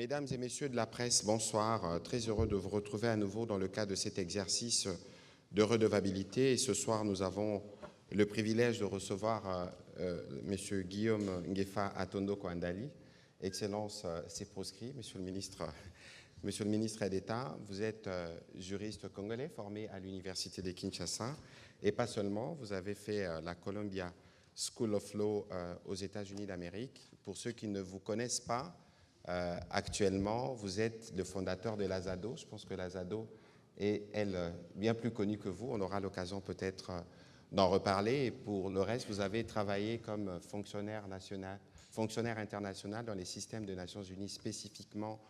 Mesdames et messieurs de la presse, bonsoir. Très heureux de vous retrouver à nouveau dans le cadre de cet exercice de redevabilité. Et ce soir, nous avons le privilège de recevoir Monsieur Guillaume Ngefa Atondo Kwandali. Excellence, c'est proscrit, Monsieur le ministre d'État. Vous êtes juriste congolais formé à l'Université de Kinshasa. Et pas seulement, vous avez fait la Columbia School of Law aux États-Unis d'Amérique. Pour ceux qui ne vous connaissent pas, actuellement, vous êtes le fondateur de l'Azado. Je pense que l'Azado est, elle, bien plus connue que vous. On aura l'occasion peut-être d'en reparler. Et pour le reste, vous avez travaillé comme fonctionnaire international dans les systèmes des Nations Unies, spécifiquement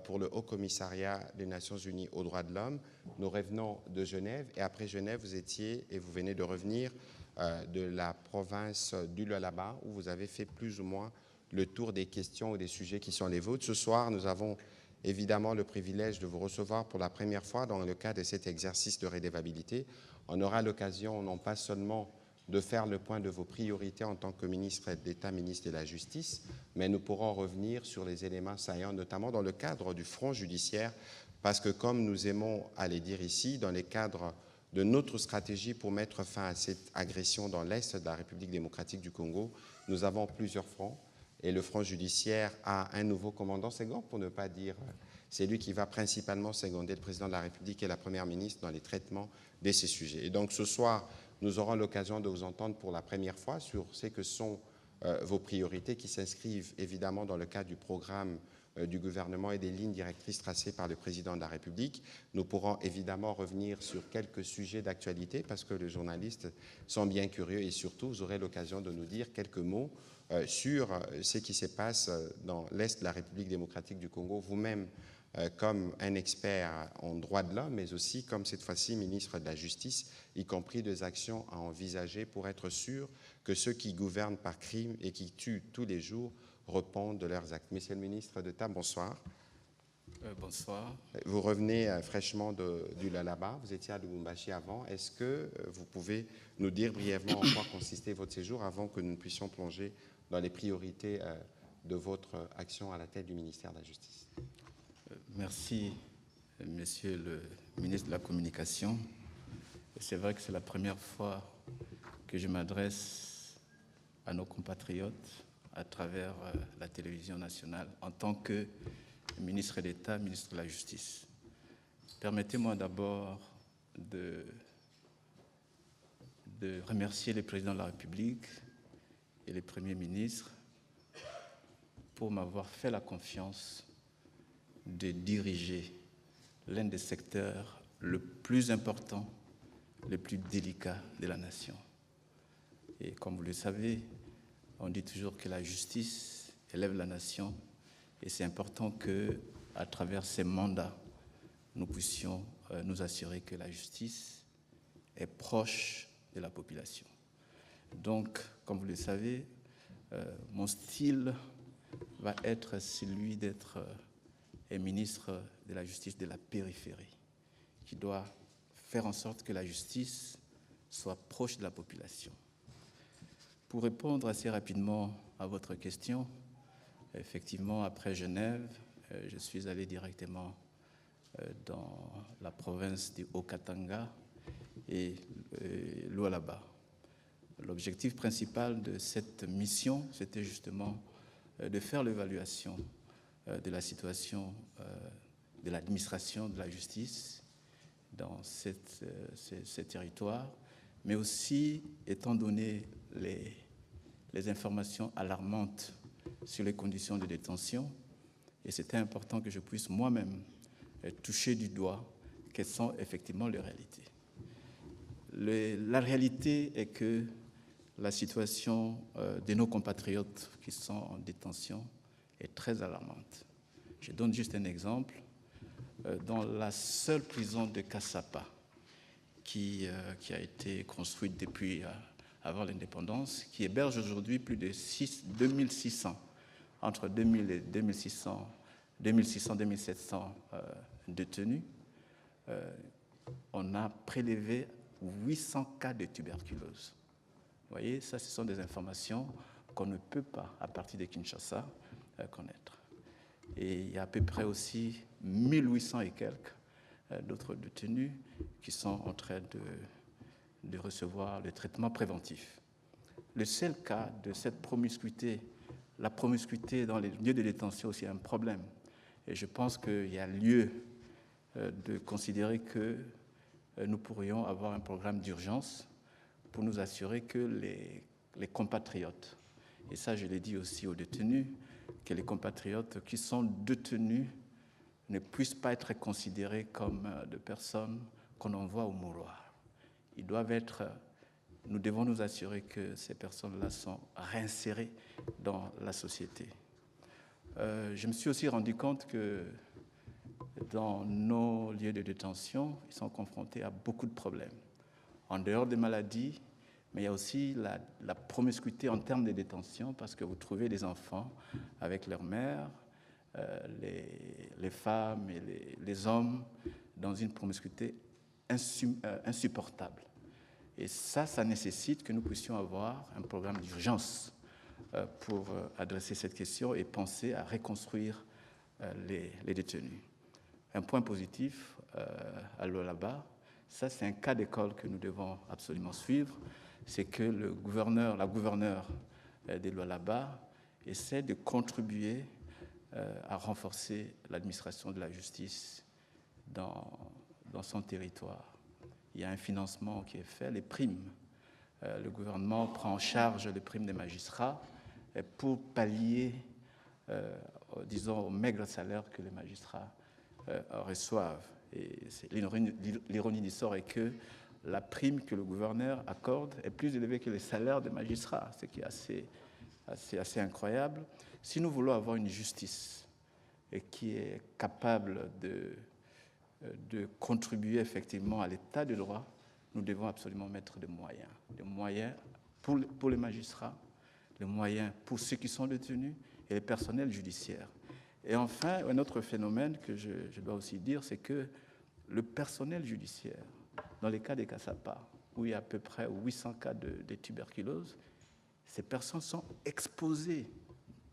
pour le Haut Commissariat des Nations Unies aux droits de l'homme. Nous revenons de Genève. Et après Genève, vous étiez, et vous venez de revenir, de la province du Lualaba, où vous avez fait plus ou moins le tour des questions ou des sujets qui sont les vôtres. Ce soir, nous avons évidemment le privilège de vous recevoir pour la première fois dans le cadre de cet exercice de redevabilité. On aura l'occasion non pas seulement de faire le point de vos priorités en tant que ministre d'État, ministre de la Justice, mais nous pourrons revenir sur les éléments saillants, notamment dans le cadre du front judiciaire, parce que comme nous aimons à les dire ici, dans les cadres de notre stratégie pour mettre fin à cette agression dans l'Est de la République démocratique du Congo, nous avons plusieurs fronts. Et le front judiciaire a un nouveau commandant second, pour ne pas dire, c'est lui qui va principalement seconder le président de la République et la première ministre dans les traitements de ces sujets. Et donc ce soir, nous aurons l'occasion de vous entendre pour la première fois sur ce que sont vos priorités qui s'inscrivent évidemment dans le cadre du programme du gouvernement et des lignes directrices tracées par le président de la République. Nous pourrons évidemment revenir sur quelques sujets d'actualité parce que les journalistes sont bien curieux et surtout, vous aurez l'occasion de nous dire quelques mots sur ce qui se passe dans l'Est de la République démocratique du Congo, vous-même comme un expert en droit de l'homme, mais aussi comme cette fois-ci ministre de la Justice, y compris des actions à envisager pour être sûr que ceux qui gouvernent par crime et qui tuent tous les jours répondent de leurs actes. Monsieur le ministre d'État, bonsoir. Bonsoir. Vous revenez fraîchement du Lualaba, vous étiez à Lubumbashi avant. Est-ce que vous pouvez nous dire brièvement en quoi consistait votre séjour avant que nous puissions plonger dans les priorités de votre action à la tête du ministère de la Justice? Merci, Monsieur le ministre de la Communication. C'est vrai que c'est la première fois que je m'adresse à nos compatriotes à travers la télévision nationale en tant que ministre d'État, ministre de la Justice. Permettez-moi d'abord de remercier le président de la République et le Premier ministre pour m'avoir fait la confiance de diriger l'un des secteurs le plus important, le plus délicat de la nation. Et comme vous le savez, on dit toujours que la justice élève la nation et c'est important qu'à travers ces mandats, nous puissions nous assurer que la justice est proche de la population. Donc, comme vous le savez, mon style va être celui d'être un ministre de la justice de la périphérie, qui doit faire en sorte que la justice soit proche de la population. Pour répondre assez rapidement à votre question, effectivement, après Genève, je suis allé directement dans la province du Haut-Katanga et Lualaba. L'objectif principal de cette mission, c'était justement de faire l'évaluation de la situation de l'administration de la justice dans ces territoires, mais aussi, étant donné les informations alarmantes sur les conditions de détention, et c'était important que je puisse moi-même toucher du doigt quelles sont effectivement les réalités. La réalité est que la situation de nos compatriotes qui sont en détention est très alarmante. Je donne juste un exemple. Dans la seule prison de Kassapa, qui a été construite depuis avant l'indépendance, qui héberge aujourd'hui plus de 2600, entre 2000 et 2700 détenus, on a prélevé 800 cas de tuberculose. Vous voyez, ça, ce sont des informations qu'on ne peut pas, à partir de Kinshasa, connaître. Et il y a à peu près aussi 1800 et quelques d'autres détenus qui sont en train de recevoir le traitement préventif. Le seul cas de cette promiscuité, la promiscuité dans les lieux de détention aussi est un problème. Et je pense qu'il y a lieu de considérer que nous pourrions avoir un programme d'urgence pour nous assurer que les compatriotes, et ça je l'ai dit aussi aux détenus, que les compatriotes qui sont détenus ne puissent pas être considérés comme des personnes qu'on envoie au mouroir. Nous devons nous assurer que ces personnes-là sont réinsérées dans la société. Je me suis aussi rendu compte que dans nos lieux de détention, ils sont confrontés à beaucoup de problèmes. En dehors des maladies, mais il y a aussi la promiscuité en termes de détention, parce que vous trouvez des enfants avec leur mère, les femmes et les hommes dans une promiscuité insupportable. Et ça nécessite que nous puissions avoir un programme d'urgence pour adresser cette question et penser à reconstruire les détenus. Un point positif à Lualaba, ça c'est un cas d'école que nous devons absolument suivre, c'est que la gouverneure de Lualaba essaie de contribuer à renforcer l'administration de la justice dans son territoire. Il y a un financement qui est fait, les primes. Le gouvernement prend en charge les primes des magistrats pour pallier, disons, au maigre salaire que les magistrats reçoivent. Et l'ironie du sort est que la prime que le gouverneur accorde est plus élevée que les salaires des magistrats, ce qui est assez incroyable. Si nous voulons avoir une justice qui est capable de contribuer effectivement à l'état de droit, nous devons absolument mettre des moyens pour les magistrats, des moyens pour ceux qui sont détenus et les personnels judiciaires. Et enfin, un autre phénomène que je dois aussi dire, c'est que le personnel judiciaire, dans les cas des Cassapa, où il y a à peu près 800 cas de tuberculose, ces personnes sont exposées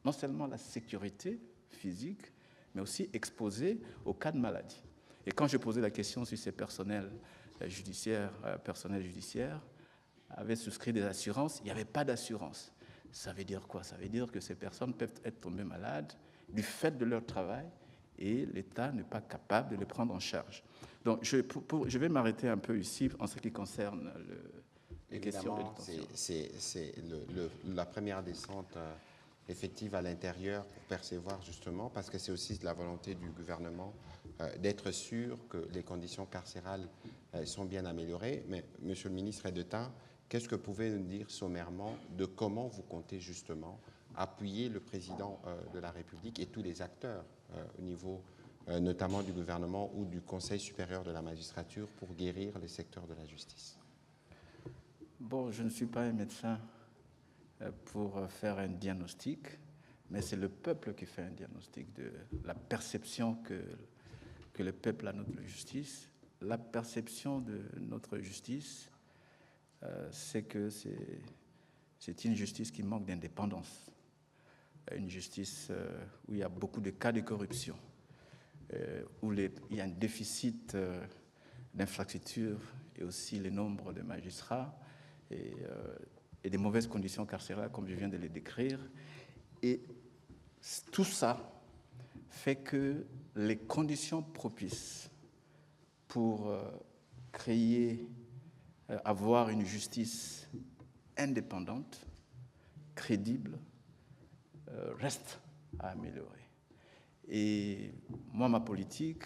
non seulement à la sécurité physique, mais aussi exposées aux cas de maladie. Et quand je posais la question si ces personnels judiciaires avaient souscrit des assurances, il n'y avait pas d'assurance. Ça veut dire quoi? Ça veut dire que ces personnes peuvent être tombées malades du fait de leur travail et l'État n'est pas capable de les prendre en charge. Donc, je vais m'arrêter un peu ici en ce qui concerne les questions de détention. C'est la première descente effective à l'intérieur pour percevoir justement, parce que c'est aussi la volonté du gouvernement d'être sûr que les conditions carcérales sont bien améliorées. Mais, Monsieur le ministre Edeta, qu'est-ce que vous pouvez nous dire sommairement de comment vous comptez justement appuyer le président de la République et tous les acteurs au niveau notamment du gouvernement ou du Conseil supérieur de la magistrature pour guérir les secteurs de la justice? Bon, je ne suis pas un médecin pour faire un diagnostic, mais c'est le peuple qui fait un diagnostic de la perception que le peuple a de notre justice. La perception de notre justice, c'est que c'est une justice qui manque d'indépendance, une justice où il y a beaucoup de cas de corruption, où il y a un déficit d'infrastructures et aussi le nombre de magistrats et des mauvaises conditions carcérales, comme je viens de les décrire. Et tout ça fait que les conditions propices pour avoir une justice indépendante, crédible, restent à améliorer. Et moi, ma politique,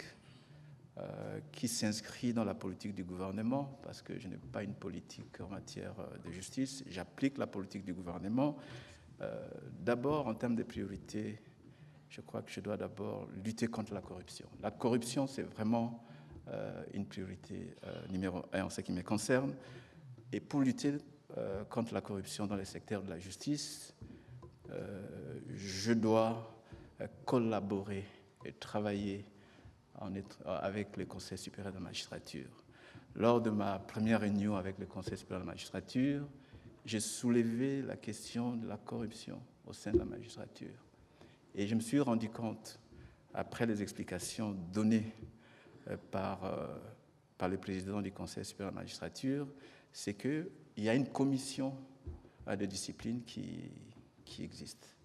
qui s'inscrit dans la politique du gouvernement, parce que je n'ai pas une politique en matière de justice, j'applique la politique du gouvernement. D'abord, en termes de priorité, je crois que je dois d'abord lutter contre la corruption. La corruption, c'est vraiment une priorité numéro 1 en ce qui me concerne. Et pour lutter contre la corruption dans le secteur de la justice, je dois collaborer et travailler avec le Conseil supérieur de la magistrature. Lors de ma première réunion avec le Conseil supérieur de la magistrature, j'ai soulevé la question de la corruption au sein de la magistrature. Et je me suis rendu compte après les explications données par le président du Conseil supérieur de la magistrature, c'est qu'il y a une commission de discipline qui existe.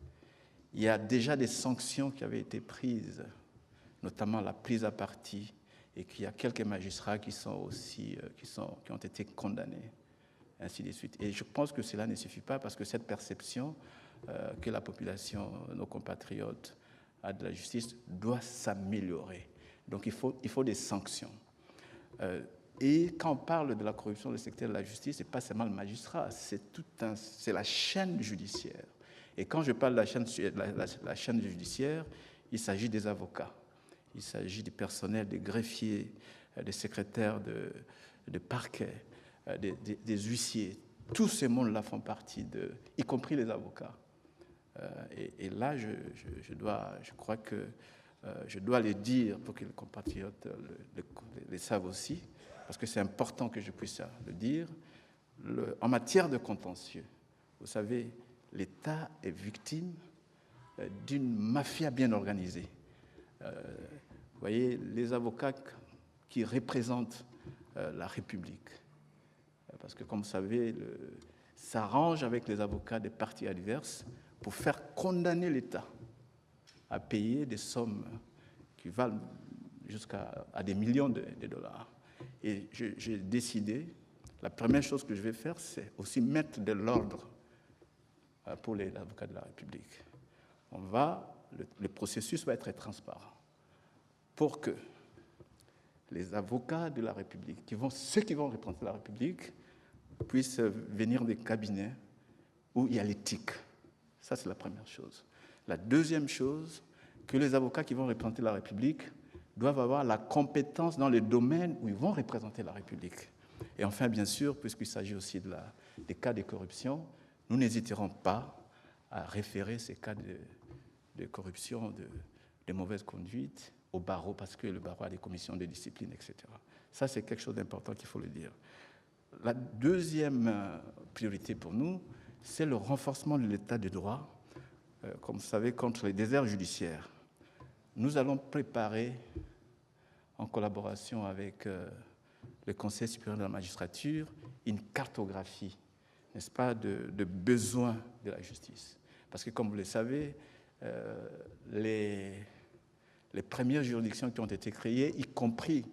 Il y a déjà des sanctions qui avaient été prises, notamment la prise à partie, et qu'il y a quelques magistrats qui ont été condamnés, ainsi de suite. Et je pense que cela ne suffit pas parce que cette perception que la population, nos compatriotes, a de la justice doit s'améliorer. Donc il faut des sanctions. Et quand on parle de la corruption dans le secteur de la justice, ce n'est pas seulement le magistrat, c'est la chaîne judiciaire. Et quand je parle de la chaîne judiciaire, il s'agit des avocats, il s'agit du personnel, des greffiers, des secrétaires de parquet, des huissiers. Tous ces mondes-là font partie y compris les avocats. Et là, je crois que je dois le dire pour que les compatriotes le savent aussi, parce que c'est important que je puisse le dire. En matière de contentieux, vous savez, l'État est victime d'une mafia bien organisée. Vous voyez, les avocats qui représentent la République, parce que comme vous savez, s'arrangent avec les avocats des parties adverses pour faire condamner l'État à payer des sommes qui valent jusqu'à des millions de dollars. Et j'ai décidé, la première chose que je vais faire, c'est aussi mettre de l'ordre pour les avocats de la République. Le processus va être très transparent pour que les avocats de la République, ceux qui vont représenter la République, puissent venir des cabinets où il y a l'éthique. Ça, c'est la première chose. La deuxième chose, que les avocats qui vont représenter la République doivent avoir la compétence dans les domaines où ils vont représenter la République. Et enfin, bien sûr, puisqu'il s'agit aussi des cas de corruption, nous n'hésiterons pas à référer ces cas de corruption, de mauvaise conduite au barreau, parce que le barreau a des commissions de discipline, etc. Ça, c'est quelque chose d'important qu'il faut le dire. La deuxième priorité pour nous, c'est le renforcement de l'état de droit, comme vous savez, contre les déserts judiciaires. Nous allons préparer, en collaboration avec le Conseil supérieur de la magistrature, une cartographie, n'est-ce pas, de besoins de la justice. Parce que, comme vous le savez, les premières juridictions qui ont été créées, y compris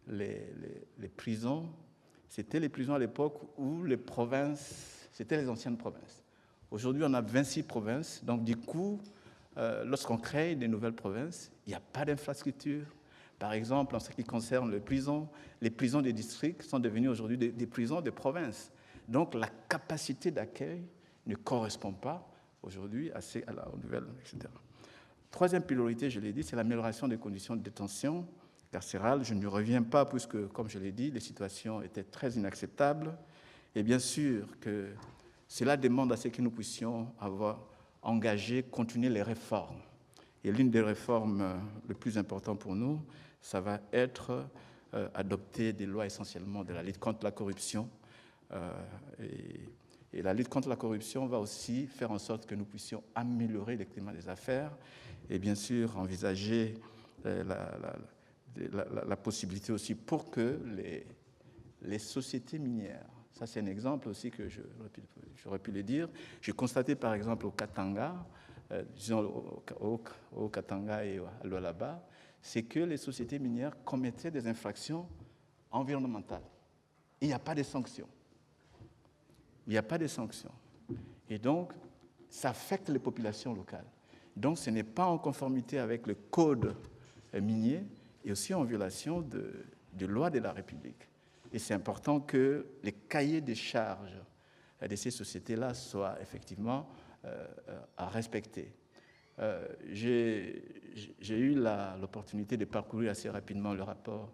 les prisons, c'était les prisons à l'époque où les provinces, c'était les anciennes provinces. Aujourd'hui, on a 26 provinces, donc du coup, lorsqu'on crée des nouvelles provinces, il n'y a pas d'infrastructure. Par exemple, en ce qui concerne les prisons des districts sont devenues aujourd'hui des prisons de province. Donc la capacité d'accueil ne correspond pas aujourd'hui aux nouvelles, etc. Troisième priorité, je l'ai dit, c'est l'amélioration des conditions de détention carcérale. Je ne reviens pas puisque, comme je l'ai dit, les situations étaient très inacceptables. Et bien sûr que cela demande à ce que nous puissions continuer les réformes. Et l'une des réformes les plus importantes pour nous, ça va être adopter des lois essentiellement de la lutte contre la corruption. Et la lutte contre la corruption va aussi faire en sorte que nous puissions améliorer le climat des affaires et bien sûr envisager la possibilité aussi pour que les sociétés minières, ça c'est un exemple aussi que j'aurais pu le dire, j'ai constaté par exemple au Katanga, disons au Katanga et à Lualaba, c'est que les sociétés minières commettaient des infractions environnementales. Il n'y a pas de sanctions. Il n'y a pas de sanctions. Et donc, ça affecte les populations locales. Donc, ce n'est pas en conformité avec le code minier et aussi en violation de lois de la République. Et c'est important que les cahiers des charges de ces sociétés-là soient effectivement à respecter. J'ai eu l'opportunité de parcourir assez rapidement le rapport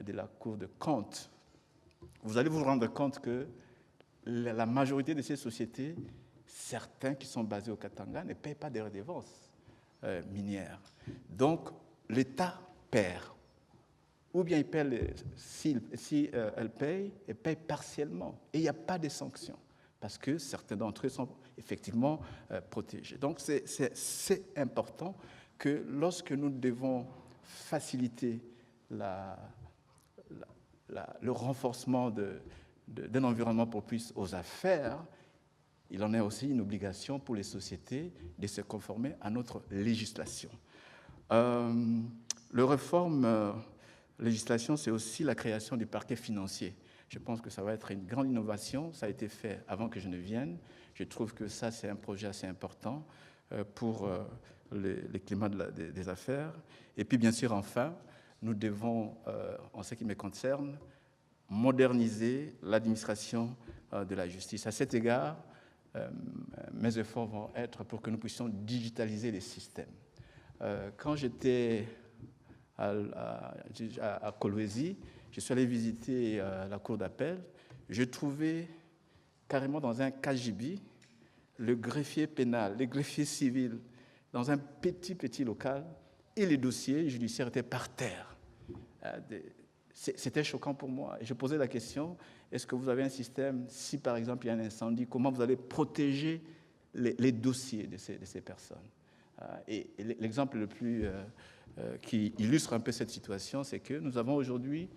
de la Cour de compte. Vous allez vous rendre compte que la majorité de ces sociétés, certains qui sont basés au Katanga, ne payent pas des redevances minières. Donc, l'État perd. Ou bien il paye, si elle paye partiellement. Et il n'y a pas de sanctions, parce que certains d'entre eux sont effectivement protégés. Donc, c'est important que lorsque nous devons faciliter le renforcement d'un environnement propice aux affaires, il en est aussi une obligation pour les sociétés de se conformer à notre législation. Le réforme législation, c'est aussi la création du parquet financier. Je pense que ça va être une grande innovation. Ça a été fait avant que je ne vienne. Je trouve que ça, c'est un projet assez important pour le climat des affaires. Et puis, bien sûr, enfin, nous devons, en ce qui me concerne, moderniser l'administration de la justice. À cet égard, mes efforts vont être pour que nous puissions digitaliser les systèmes. Quand j'étais à Kolwezi, je suis allé visiter la cour d'appel. Je trouvais carrément dans un KGB le greffier pénal, le greffier civil, dans un petit local, et les dossiers judiciaires étaient par terre. C'était choquant pour moi. Et je posais la question, est-ce que vous avez un système, si par exemple il y a un incendie, comment vous allez protéger les dossiers de ces personnes? Et l'exemple le plus qui illustre un peu cette situation, c'est que nous avons aujourd'hui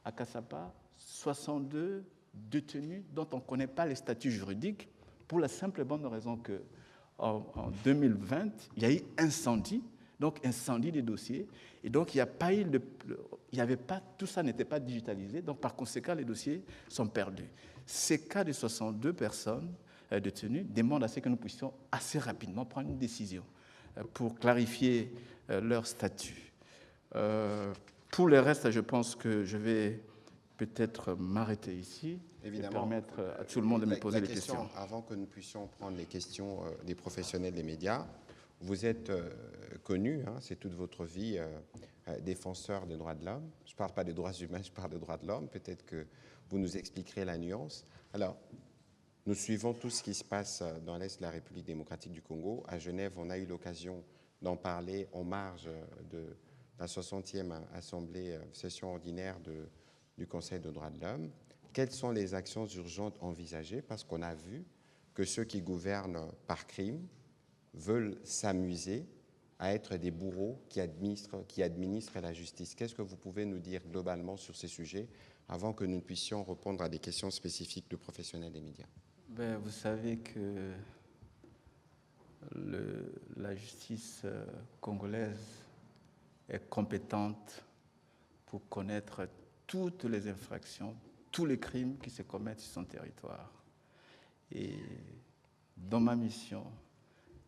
à Kassapa 62 détenus dont on ne connaît pas les statuts juridiques, pour la simple et bonne raison qu'en 2020, il y a eu incendie, donc incendie des dossiers, et donc il n'y avait pas, tout ça n'était pas digitalisé, donc par conséquent, les dossiers sont perdus. Ces cas de 62 personnes détenues demandent à ce que nous puissions assez rapidement prendre une décision pour clarifier leur statut. Pour le reste, je pense que je vais peut-être m'arrêter ici. Évidemment, et permettre à tout le monde de me poser les questions. Avant que nous puissions prendre les questions des professionnels des médias, vous êtes connu, c'est toute votre vie, défenseur des droits de l'homme. Je ne parle pas des droits humains, je parle des droits de l'homme. Peut-être que vous nous expliquerez la nuance. Alors, nous suivons tout ce qui se passe dans l'Est de la République démocratique du Congo. À Genève, on a eu l'occasion d'en parler en marge de la 60e assemblée, session ordinaire du Conseil des droits de l'homme. Quelles sont les actions urgentes envisagées? Parce qu'on a vu que ceux qui gouvernent par crime veulent s'amuser à être des bourreaux qui administrent la justice. Qu'est-ce que vous pouvez nous dire globalement sur ces sujets avant que nous puissions répondre à des questions spécifiques de professionnels des médias? Vous savez que la justice congolaise est compétente pour connaître toutes les infractions, tous les crimes qui se commettent sur son territoire. Et dans ma mission,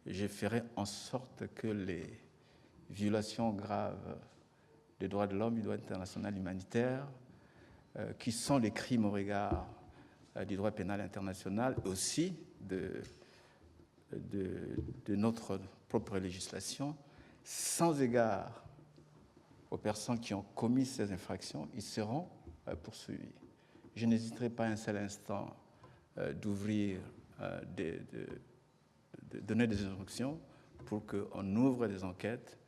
je ferai en sorte que les violations graves des droits de l'homme, du droit international humanitaire, qui sont les crimes au regard du droit pénal international, aussi de notre propre législation, sans égard aux personnes qui ont commis ces infractions, ils seront poursuivis. Je n'hésiterai pas un seul instant d'ouvrir, de donner des instructions pour qu'on ouvre des enquêtes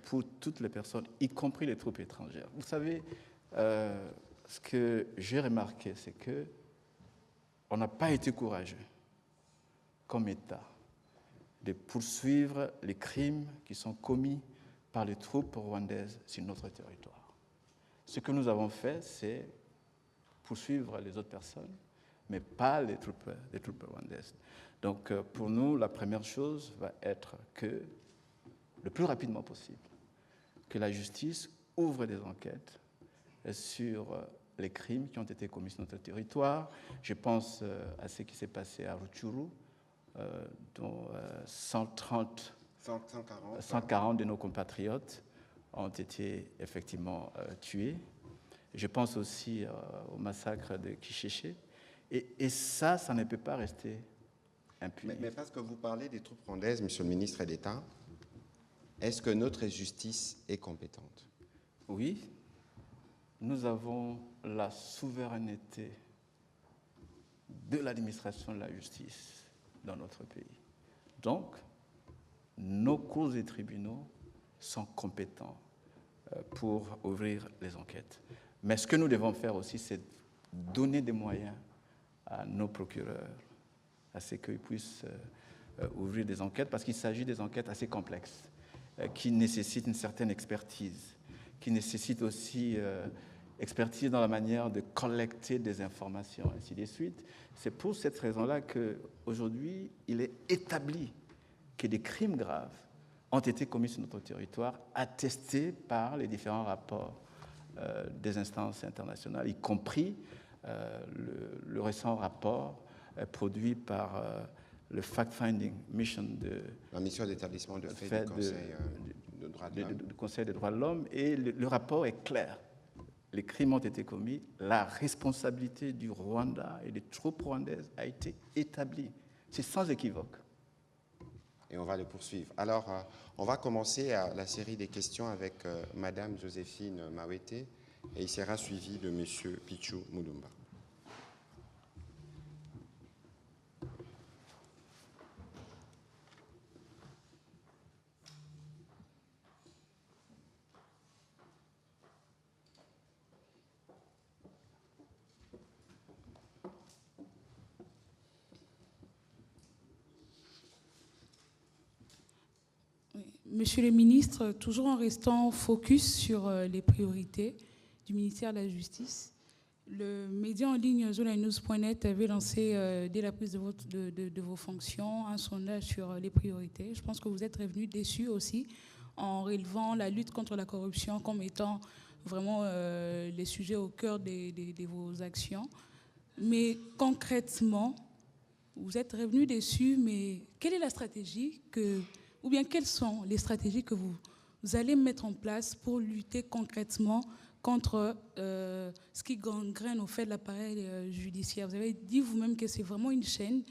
pour toutes les personnes, y compris les troupes étrangères. Vous savez, ce que j'ai remarqué, c'est qu'on n'a pas été courageux, comme État, de poursuivre les crimes qui sont commis par les troupes rwandaises sur notre territoire. Ce que nous avons fait, c'est poursuivre les autres personnes, mais pas les troupes rwandaises. Donc, pour nous, la première chose va être que, le plus rapidement possible, que la justice ouvre des enquêtes sur les crimes qui ont été commis sur notre territoire. Je pense à ce qui s'est passé à Rutshuru, dont 140 de nos compatriotes ont été effectivement tués. Je pense aussi au massacre de Kicheche. Et ça ne peut pas rester impuni. Mais parce que vous parlez des troupes rwandaises, Monsieur le ministre d'État, est-ce que notre justice est compétente? Oui, nous avons la souveraineté de l'administration de la justice dans notre pays. Donc, nos cours et tribunaux sont compétents pour ouvrir les enquêtes. Mais ce que nous devons faire aussi, c'est donner des moyens à nos procureurs, à ce qu'ils puissent ouvrir des enquêtes, parce qu'il s'agit des enquêtes assez complexes. qui nécessitent une certaine expertise, qui nécessitent aussi expertise dans la manière de collecter des informations, ainsi de suite. C'est pour cette raison-là qu'aujourd'hui, il est établi que des crimes graves ont été commis sur notre territoire, attestés par les différents rapports des instances internationales, y compris le récent rapport produit par le Fact-Finding Mission la mission d'établissement de fait du Conseil des droits de l'homme. Et le rapport est clair. Les crimes ont été commis, la responsabilité du Rwanda et des troupes rwandaises a été établie. C'est sans équivoque. Et on va le poursuivre. Alors, on va commencer la série des questions avec Madame Joséphine Mawete et il sera suivi de Monsieur Pichou Mulumba. Monsieur le ministre, toujours en restant focus sur les priorités du ministère de la Justice, le média en ligne ZonaNews.net avait lancé, dès la prise de vos fonctions, un sondage sur les priorités. Je pense que vous êtes revenu déçu aussi en relevant la lutte contre la corruption comme étant vraiment les sujets au cœur de vos actions. Mais concrètement, vous êtes revenu déçu, mais quelle est la stratégie ou bien quelles sont les stratégies que vous allez mettre en place pour lutter concrètement contre ce qui gangrène au fait de l'appareil judiciaire? Vous avez dit vous-même que c'est vraiment une chaîne,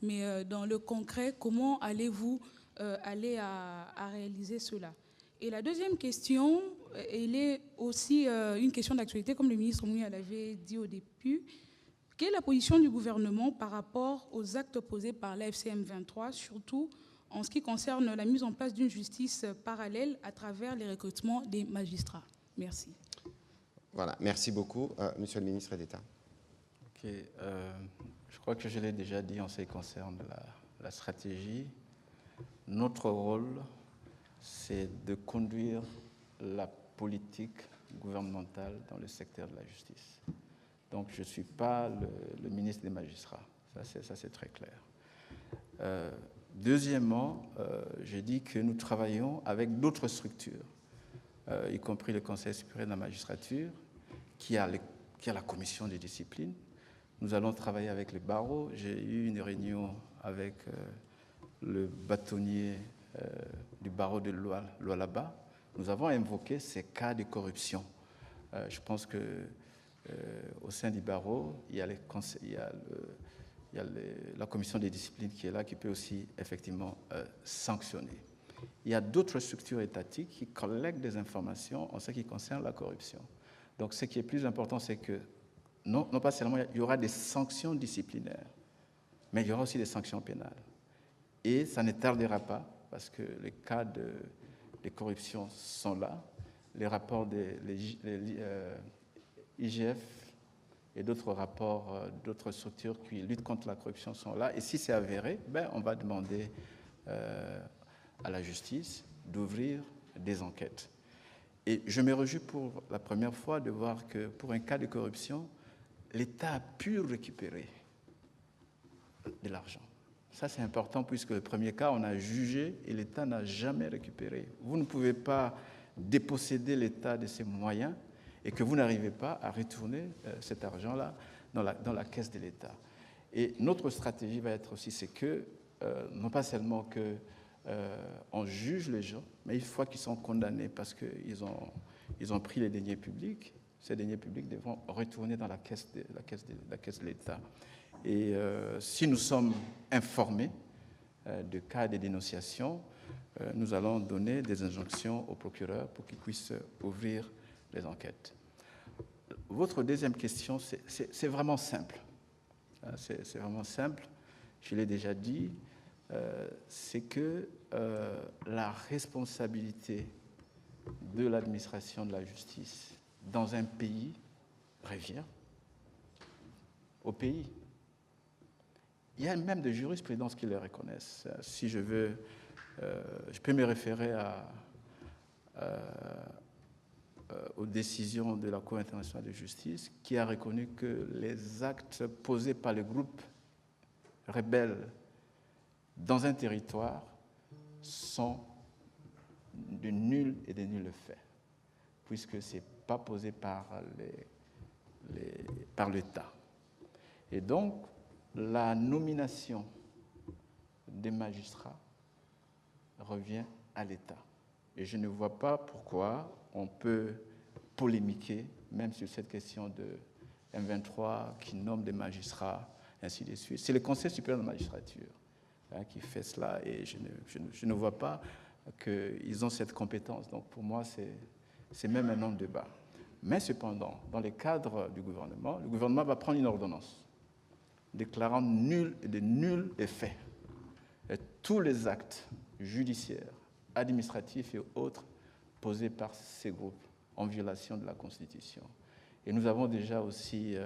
mais dans le concret, comment allez-vous aller à réaliser cela? Et la deuxième question, elle est aussi une question d'actualité, comme le ministre Mouya l'avait dit au début. Quelle est la position du gouvernement par rapport aux actes posés par l'AFCM 23, surtout en ce qui concerne la mise en place d'une justice parallèle à travers les recrutements des magistrats? Merci. Voilà, merci beaucoup. Monsieur le ministre d'État. Ok, je crois que je l'ai déjà dit en ce qui concerne la stratégie. Notre rôle, c'est de conduire la politique gouvernementale dans le secteur de la justice. Donc, je ne suis pas le ministre des magistrats. Ça, c'est très clair. Deuxièmement, j'ai dit que nous travaillons avec d'autres structures, y compris le Conseil supérieur de la magistrature, qui a la commission de discipline. Nous allons travailler avec le barreau. J'ai eu une réunion avec le bâtonnier du barreau de Lualaba. Nous avons invoqué ces cas de corruption. Je pense que au sein du barreau, il y a la commission des disciplines qui est là, qui peut aussi effectivement sanctionner. Il y a d'autres structures étatiques qui collectent des informations en ce qui concerne la corruption. Donc ce qui est plus important, c'est que non pas seulement il y aura des sanctions disciplinaires, mais il y aura aussi des sanctions pénales. Et ça ne tardera pas, parce que les cas de corruption sont là, les rapports des IGF et d'autres rapports, d'autres structures qui luttent contre la corruption sont là. Et si c'est avéré, on va demander à la justice d'ouvrir des enquêtes. Et je me réjouis pour la première fois de voir que pour un cas de corruption, l'État a pu récupérer de l'argent. Ça, c'est important puisque le premier cas, on a jugé et l'État n'a jamais récupéré. Vous ne pouvez pas déposséder l'État de ses moyens et que vous n'arrivez pas à retourner cet argent-là dans la caisse de l'État. Et notre stratégie va être aussi, c'est que, non pas seulement qu'on juge les gens, mais une fois qu'ils sont condamnés parce qu'ils ont pris les deniers publics, ces deniers publics devront retourner dans la caisse de l'État. Et si nous sommes informés de cas de dénonciation, nous allons donner des injonctions au procureur pour qu'il puisse ouvrir les enquêtes. Votre deuxième question, c'est vraiment simple. C'est vraiment simple, je l'ai déjà dit, c'est que la responsabilité de l'administration de la justice dans un pays revient au pays. Il y a même des jurisprudences qui le reconnaissent. Si je veux, je peux me référer aux décisions de la Cour internationale de justice, qui a reconnu que les actes posés par les groupes rebelles dans un territoire sont de nuls et de nuls faits, puisque ce n'est pas posé par l'État. Et donc, la nomination des magistrats revient à l'État. Et je ne vois pas pourquoi on peut polémiquer, même sur cette question de M23 qui nomme des magistrats, ainsi de suite. C'est le Conseil supérieur de la magistrature qui fait cela, et je ne vois pas qu'ils ont cette compétence. Donc pour moi, c'est même un non-débat. Mais cependant, dans le cadre du gouvernement, le gouvernement va prendre une ordonnance déclarant nul et de nuls effets tous les actes judiciaires, administratifs et autres posés par ces groupes en violation de la Constitution. Et nous avons déjà aussi,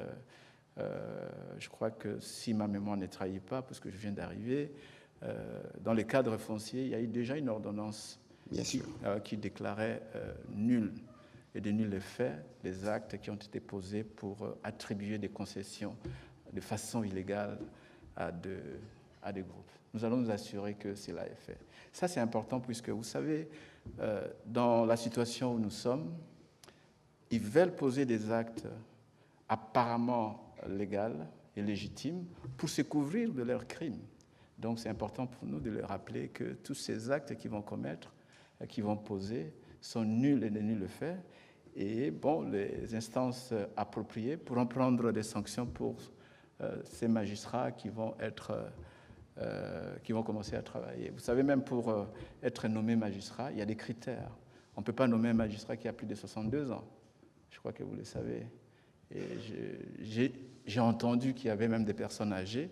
je crois que si ma mémoire ne trahit pas, parce que je viens d'arriver, dans le cadre foncier, il y a eu déjà une ordonnance qui déclarait nul et de nul effet les actes qui ont été posés pour attribuer des concessions de façon illégale à des groupes. Nous allons nous assurer que cela est fait. Ça, c'est important puisque, vous savez, dans la situation où nous sommes, ils veulent poser des actes apparemment légaux et légitimes pour se couvrir de leurs crimes. Donc, c'est important pour nous de leur rappeler que tous ces actes qu'ils vont commettre, qu'ils vont poser, sont nuls et de nuls faits. Et bon, les instances appropriées pourront prendre des sanctions pour ces magistrats qui vont commencer à travailler. Vous savez, même pour être nommé magistrat, il y a des critères. On ne peut pas nommer un magistrat qui a plus de 62 ans. Je crois que vous le savez. Et j'ai entendu qu'il y avait même des personnes âgées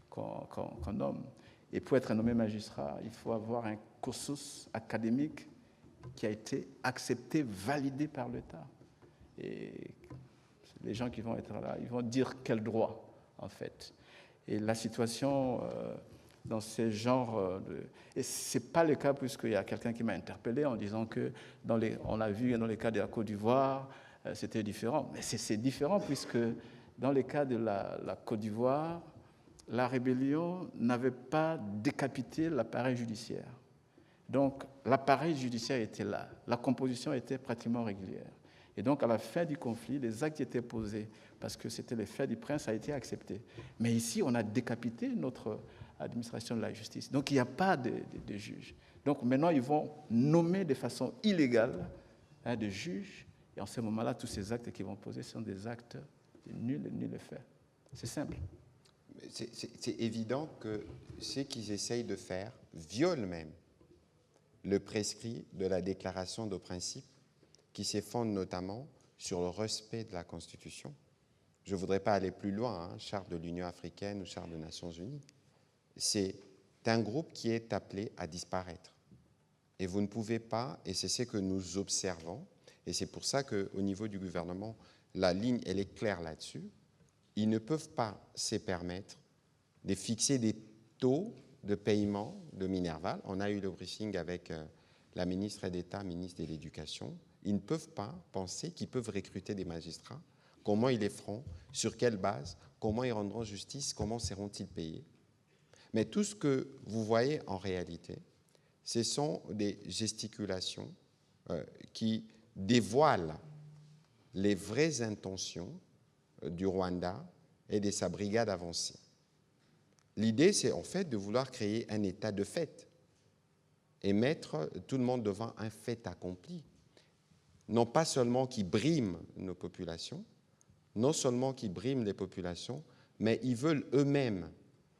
qu'on nomme. Et pour être nommé magistrat, il faut avoir un cursus académique qui a été accepté, validé par l'État. Et les gens qui vont être là, ils vont dire quel droit, en fait. Et la situation dans ce genre de... Et ce n'est pas le cas puisqu'il y a quelqu'un qui m'a interpellé en disant que, on l'a vu dans le cas de la Côte d'Ivoire, c'était différent. Mais c'est différent puisque dans le cas de la Côte d'Ivoire, la rébellion n'avait pas décapité l'appareil judiciaire. Donc, l'appareil judiciaire était là. La composition était pratiquement régulière. Et donc, à la fin du conflit, les actes qui étaient posés, parce que c'était les faits du prince, a été accepté. Mais ici, on a décapité notre administration de la justice. Donc, il n'y a pas de juge. Donc, maintenant, ils vont nommer de façon illégale des juges. Et en ce moment-là, tous ces actes qu'ils vont poser sont des actes nuls et nuls faits. C'est simple. C'est évident que ce qu'ils essayent de faire viole même le prescrit de la déclaration de principe qui se fonde notamment sur le respect de la Constitution. Je ne voudrais pas aller plus loin, charte de l'Union africaine ou charte des Nations unies. C'est un groupe qui est appelé à disparaître. Et vous ne pouvez pas, et c'est ce que nous observons, et c'est pour ça qu'au niveau du gouvernement, la ligne, elle est claire là-dessus. Ils ne peuvent pas se permettre de fixer des taux de paiement de Minerval. On a eu le briefing avec la ministre d'État, ministre de l'Éducation. Ils ne peuvent pas penser qu'ils peuvent recruter des magistrats. Comment ils les feront? Sur quelle base? Comment ils rendront justice? Comment seront-ils payés? Mais tout ce que vous voyez en réalité, ce sont des gesticulations qui dévoilent les vraies intentions du Rwanda et de sa brigade avancée. L'idée, c'est en fait de vouloir créer un état de fait et mettre tout le monde devant un fait accompli. Non pas seulement qui briment nos populations, non seulement qui briment les populations, mais ils veulent eux-mêmes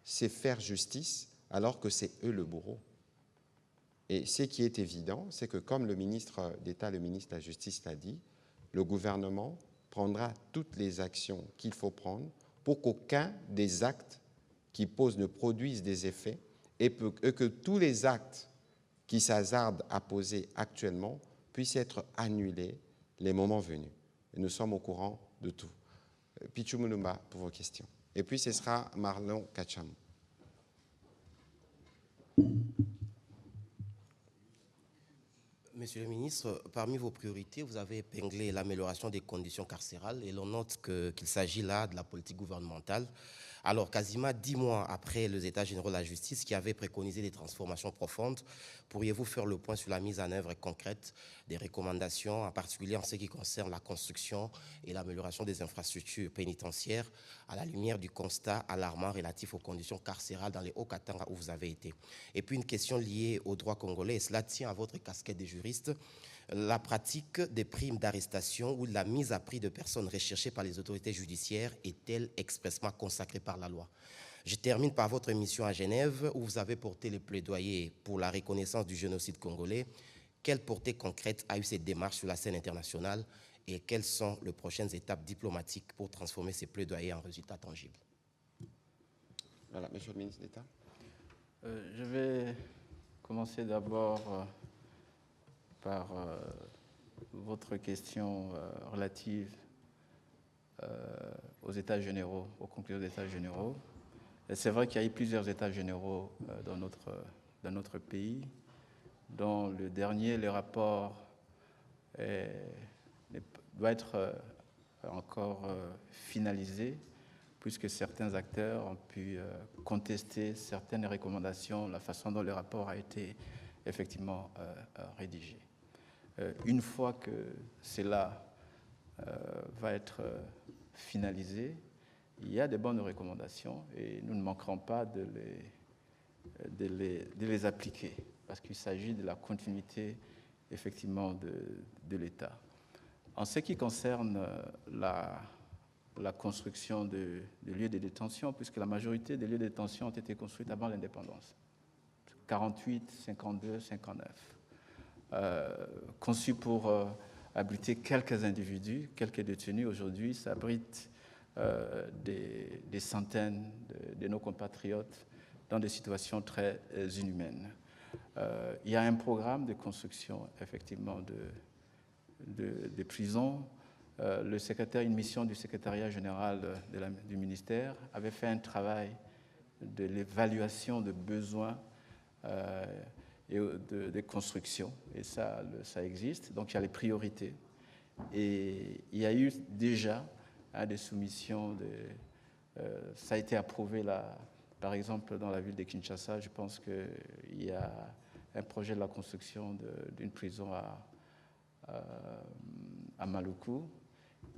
se faire justice alors que c'est eux le bourreau. Et ce qui est évident, c'est que comme le ministre d'État, le ministre de la Justice l'a dit, le gouvernement prendra toutes les actions qu'il faut prendre pour qu'aucun des actes qui posent ne produisent des effets et que tous les actes qui s'hasardent à poser actuellement puissent être annulés les moments venus. Et nous sommes au courant de tout. Pichu Mulumba pour vos questions. Et puis ce sera Marlon Kachamou. Monsieur le ministre, parmi vos priorités, vous avez épinglé l'amélioration des conditions carcérales et l'on note qu'il s'agit là de la politique gouvernementale. Alors, quasiment 10 mois après les États généraux de la justice qui avaient préconisé des transformations profondes, pourriez-vous faire le point sur la mise en œuvre concrète des recommandations, en particulier en ce qui concerne la construction et l'amélioration des infrastructures pénitentiaires, à la lumière du constat alarmant relatif aux conditions carcérales dans les Hauts-Katanga où vous avez été? Et puis une question liée au droit congolais, et cela tient à votre casquette de juriste. La pratique des primes d'arrestation ou de la mise à prix de personnes recherchées par les autorités judiciaires est-elle expressément consacrée par la loi? Je termine par votre mission à Genève, où vous avez porté le plaidoyer pour la reconnaissance du génocide congolais. Quelle portée concrète a eu cette démarche sur la scène internationale et quelles sont les prochaines étapes diplomatiques pour transformer ces plaidoyers en résultats tangibles? Voilà, Monsieur le ministre d'État. Je vais commencer d'abord par votre question relative aux États généraux, aux conclusions des États généraux. C'est vrai qu'il y a eu plusieurs États généraux dans notre pays, dont le dernier, le rapport, doit être encore finalisé, puisque certains acteurs ont pu contester certaines recommandations, la façon dont le rapport a été effectivement rédigé. Une fois que cela va être finalisé, il y a de bonnes recommandations et nous ne manquerons pas de les appliquer parce qu'il s'agit de la continuité effectivement de l'État. En ce qui concerne la construction de lieux de détention, puisque la majorité des lieux de détention ont été construits avant l'indépendance, 48, 52, 59, conçus pour abriter quelques individus, quelques détenus. Aujourd'hui, ça abrite des centaines de nos compatriotes dans des situations très inhumaines. Il y a un programme de construction, effectivement, de prisons. Une mission du secrétariat général du ministère avait fait un travail de l'évaluation de besoins et de construction, et ça existe. Donc il y a les priorités. Et il y a eu déjà des soumissions, ça a été approuvé là, par exemple dans la ville de Kinshasa. Je pense qu'il y a un projet de la construction d'une prison à Maluku.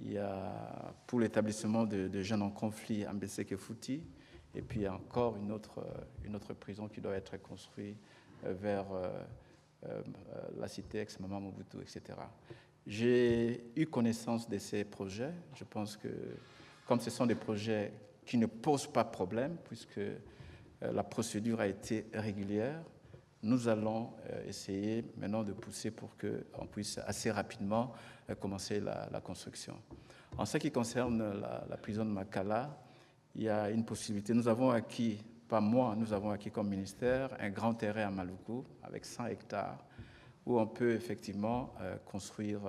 Il y a pour l'établissement de jeunes en conflit à Mbeseke-Fouti, et puis il y a encore une autre prison qui doit être construite vers la cité ex-Mama Mobutu, etc. J'ai eu connaissance de ces projets. Je pense que comme ce sont des projets qui ne posent pas problème, puisque la procédure a été régulière, nous allons essayer maintenant de pousser pour qu'on puisse assez rapidement commencer la construction. En ce qui concerne la prison de Makala, il y a une possibilité. Nous avons acquis, pas moi, nous avons acquis comme ministère un grand terrain à Maluku avec 100 hectares où on peut effectivement construire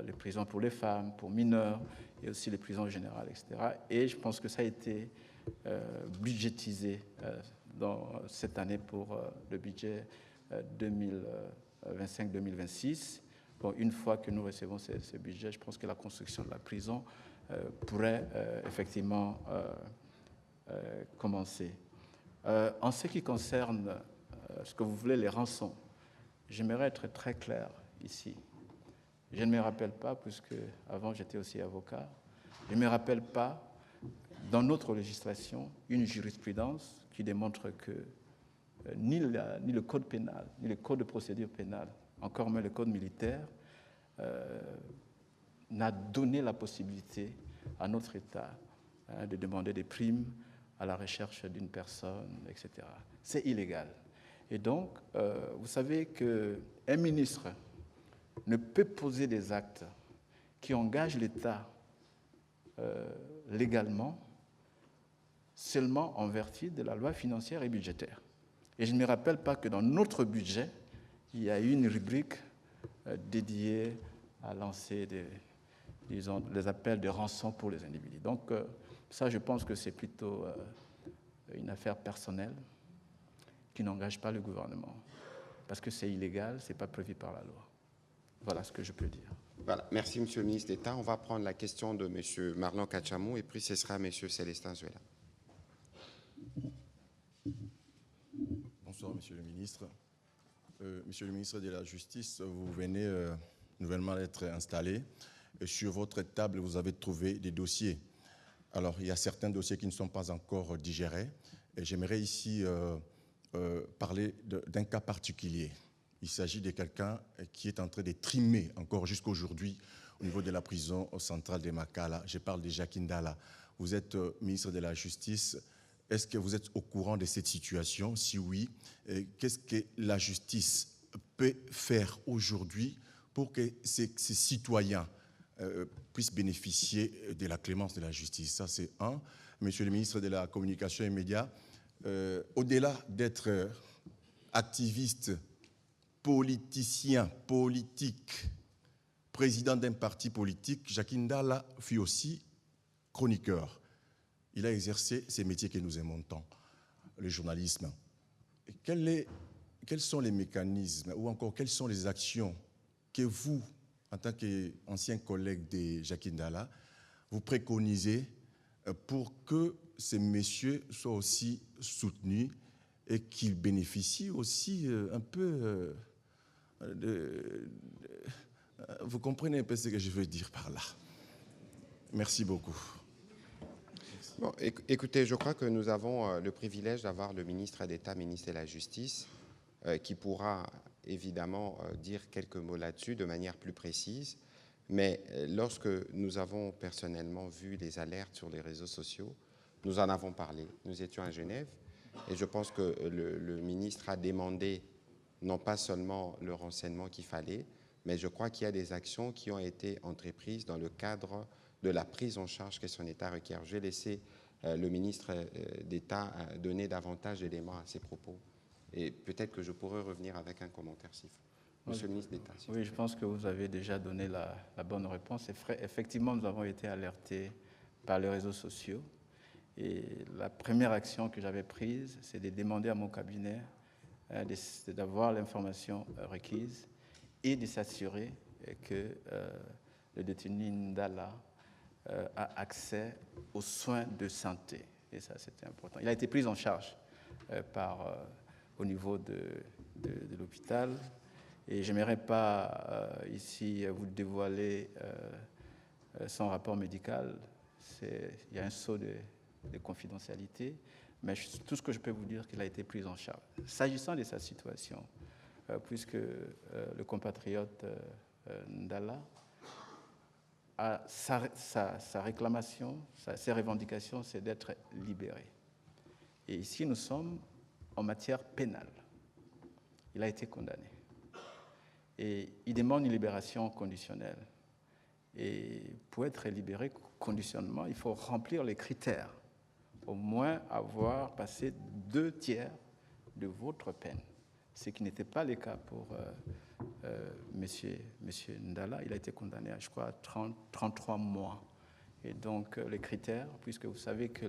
les prisons pour les femmes, pour mineurs et aussi les prisons générales, etc. Et je pense que ça a été budgétisé dans cette année pour le budget 2025-2026. Bon, une fois que nous recevons ce budget, je pense que la construction de la prison pourrait effectivement commencer. En ce qui concerne ce que vous voulez, les rançons, j'aimerais être très clair ici. Je ne me rappelle pas, puisque avant j'étais aussi avocat, je ne me rappelle pas dans notre législation une jurisprudence qui démontre que ni le code pénal, ni le code de procédure pénale, encore moins le code militaire, n'a donné la possibilité à notre État de demander des primes à la recherche d'une personne, etc. C'est illégal. Et donc, vous savez qu'un ministre ne peut poser des actes qui engagent l'État légalement seulement en vertu de la loi financière et budgétaire. Et je ne me rappelle pas que dans notre budget, il y a eu une rubrique dédiée à lancer des appels de rançon pour les individus. Donc ça, je pense que c'est plutôt une affaire personnelle qui n'engage pas le gouvernement. parce que c'est illégal, ce n'est pas prévu par la loi. Voilà ce que je peux dire. Voilà, merci Monsieur le ministre d'État. On va prendre la question de Monsieur Marlon Kachamou et puis ce sera Monsieur Célestin Zuela. Bonsoir Monsieur le ministre. Monsieur le ministre de la Justice, vous venez nouvellement d'être installé. Sur votre table, vous avez trouvé des dossiers. Alors, il y a certains dossiers qui ne sont pas encore digérés. Et j'aimerais ici parler d'un cas particulier. Il s'agit de quelqu'un qui est en train de trimer encore jusqu'à aujourd'hui au niveau de la prison centrale de Makala. Je parle de Jacques Ndala. Vous êtes ministre de la Justice. Est-ce que vous êtes au courant de cette situation? Si oui, qu'est-ce que la justice peut faire aujourd'hui pour que ces citoyens puissent bénéficier de la clémence de la justice? Ça, c'est un. Monsieur le ministre de la Communication et Médias, au-delà d'être activiste, politicien, politique, président d'un parti politique, Jacques Ndala fut aussi chroniqueur. Il a exercé ces métiers que nous aimons tant, le journalisme. Quels sont les mécanismes ou encore quelles sont les actions que vous, en tant qu'ancien collègue de Jacques Ndala, vous préconisez pour que ces messieurs soient aussi soutenus et qu'ils bénéficient aussi un peu vous comprenez un peu ce que je veux dire par là. Merci beaucoup. Bon, écoutez, je crois que nous avons le privilège d'avoir le ministre d'État, ministre de la Justice, qui pourra évidemment dire quelques mots là-dessus de manière plus précise. Mais lorsque nous avons personnellement vu les alertes sur les réseaux sociaux, nous en avons parlé. Nous étions à Genève et je pense que le ministre a demandé non pas seulement le renseignement qu'il fallait, mais je crois qu'il y a des actions qui ont été entreprises dans le cadre de la prise en charge que son État requiert. Je vais laisser le ministre d'État donner davantage d'éléments à ses propos. Et peut-être que je pourrais revenir avec un commentaire si Monsieur le ministre d'État. Oui, je pense que vous avez déjà donné la bonne réponse. Effectivement, nous avons été alertés par les réseaux sociaux. Et la première action que j'avais prise, c'est de demander à mon cabinet d'avoir l'information requise et de s'assurer que le détenu Ndala a accès aux soins de santé. Et ça, c'était important. Il a été pris en charge au niveau de l'hôpital. Et je n'aimerais pas ici vous dévoiler son rapport médical. Il y a un sceau de confidentialité. Mais tout ce que je peux vous dire, qu'il a été pris en charge. S'agissant de sa situation, puisque le compatriote Ndala a sa réclamation, ses revendications, c'est d'être libéré. Et ici, nous sommes en matière pénale. Il a été condamné. Et il demande une libération conditionnelle. Et pour être libéré conditionnellement, il faut remplir les critères. Au moins avoir passé 2/3 de votre peine. Ce qui n'était pas le cas pour monsieur Ndala. Il a été condamné à, je crois, 33 mois. Et donc, les critères, puisque vous savez que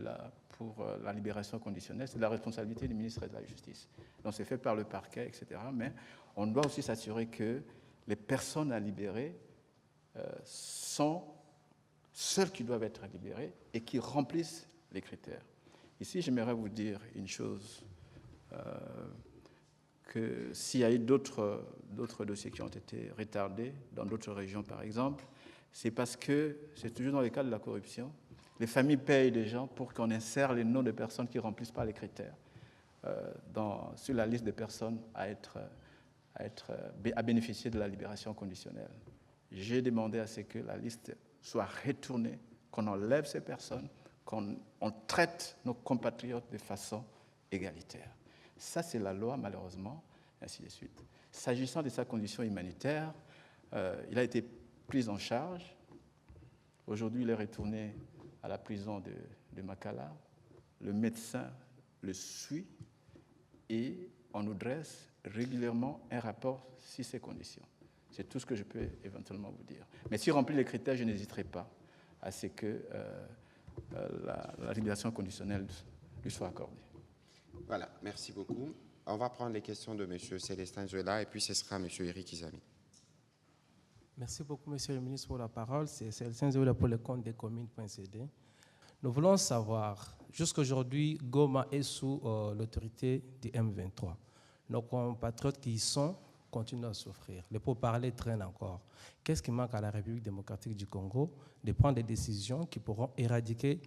pour la libération conditionnelle, c'est la responsabilité du ministre de la Justice. Donc, c'est fait par le parquet, etc. Mais on doit aussi s'assurer que les personnes à libérer sont celles qui doivent être libérées et qui remplissent les critères. Ici, j'aimerais vous dire une chose, que s'il y a eu d'autres dossiers qui ont été retardés, dans d'autres régions par exemple, c'est parce que c'est toujours dans le cadre de la corruption. Les familles payent des gens pour qu'on insère les noms de personnes qui ne remplissent pas les critères sur la liste de personnes à bénéficier de la libération conditionnelle. J'ai demandé à ce que la liste soit retournée, qu'on enlève ces personnes, qu'on traite nos compatriotes de façon égalitaire. Ça, c'est la loi, malheureusement, ainsi de suite. S'agissant de sa condition humanitaire, il a été pris en charge. Aujourd'hui, il est retourné à la prison de Makala. Le médecin le suit et on nous dresse régulièrement un rapport sur ses conditions. C'est tout ce que je peux éventuellement vous dire. Mais s'il remplit les critères, je n'hésiterai pas à ce que la libération conditionnelle lui soit accordée. Voilà, merci beaucoup. On va prendre les questions de M. Célestin Zuela et puis ce sera M. Eric Izami. Merci beaucoup, Monsieur le ministre, pour la parole. C'est Célestin Zuela pour le compte des communes.cd. Nous voulons savoir, jusqu'aujourd'hui, Goma est sous l'autorité du M23. Nos compatriotes qui y sont continuent à souffrir. Les pourparlers traînent encore. Qu'est-ce qui manque à la République démocratique du Congo de prendre des décisions qui pourront éradiquer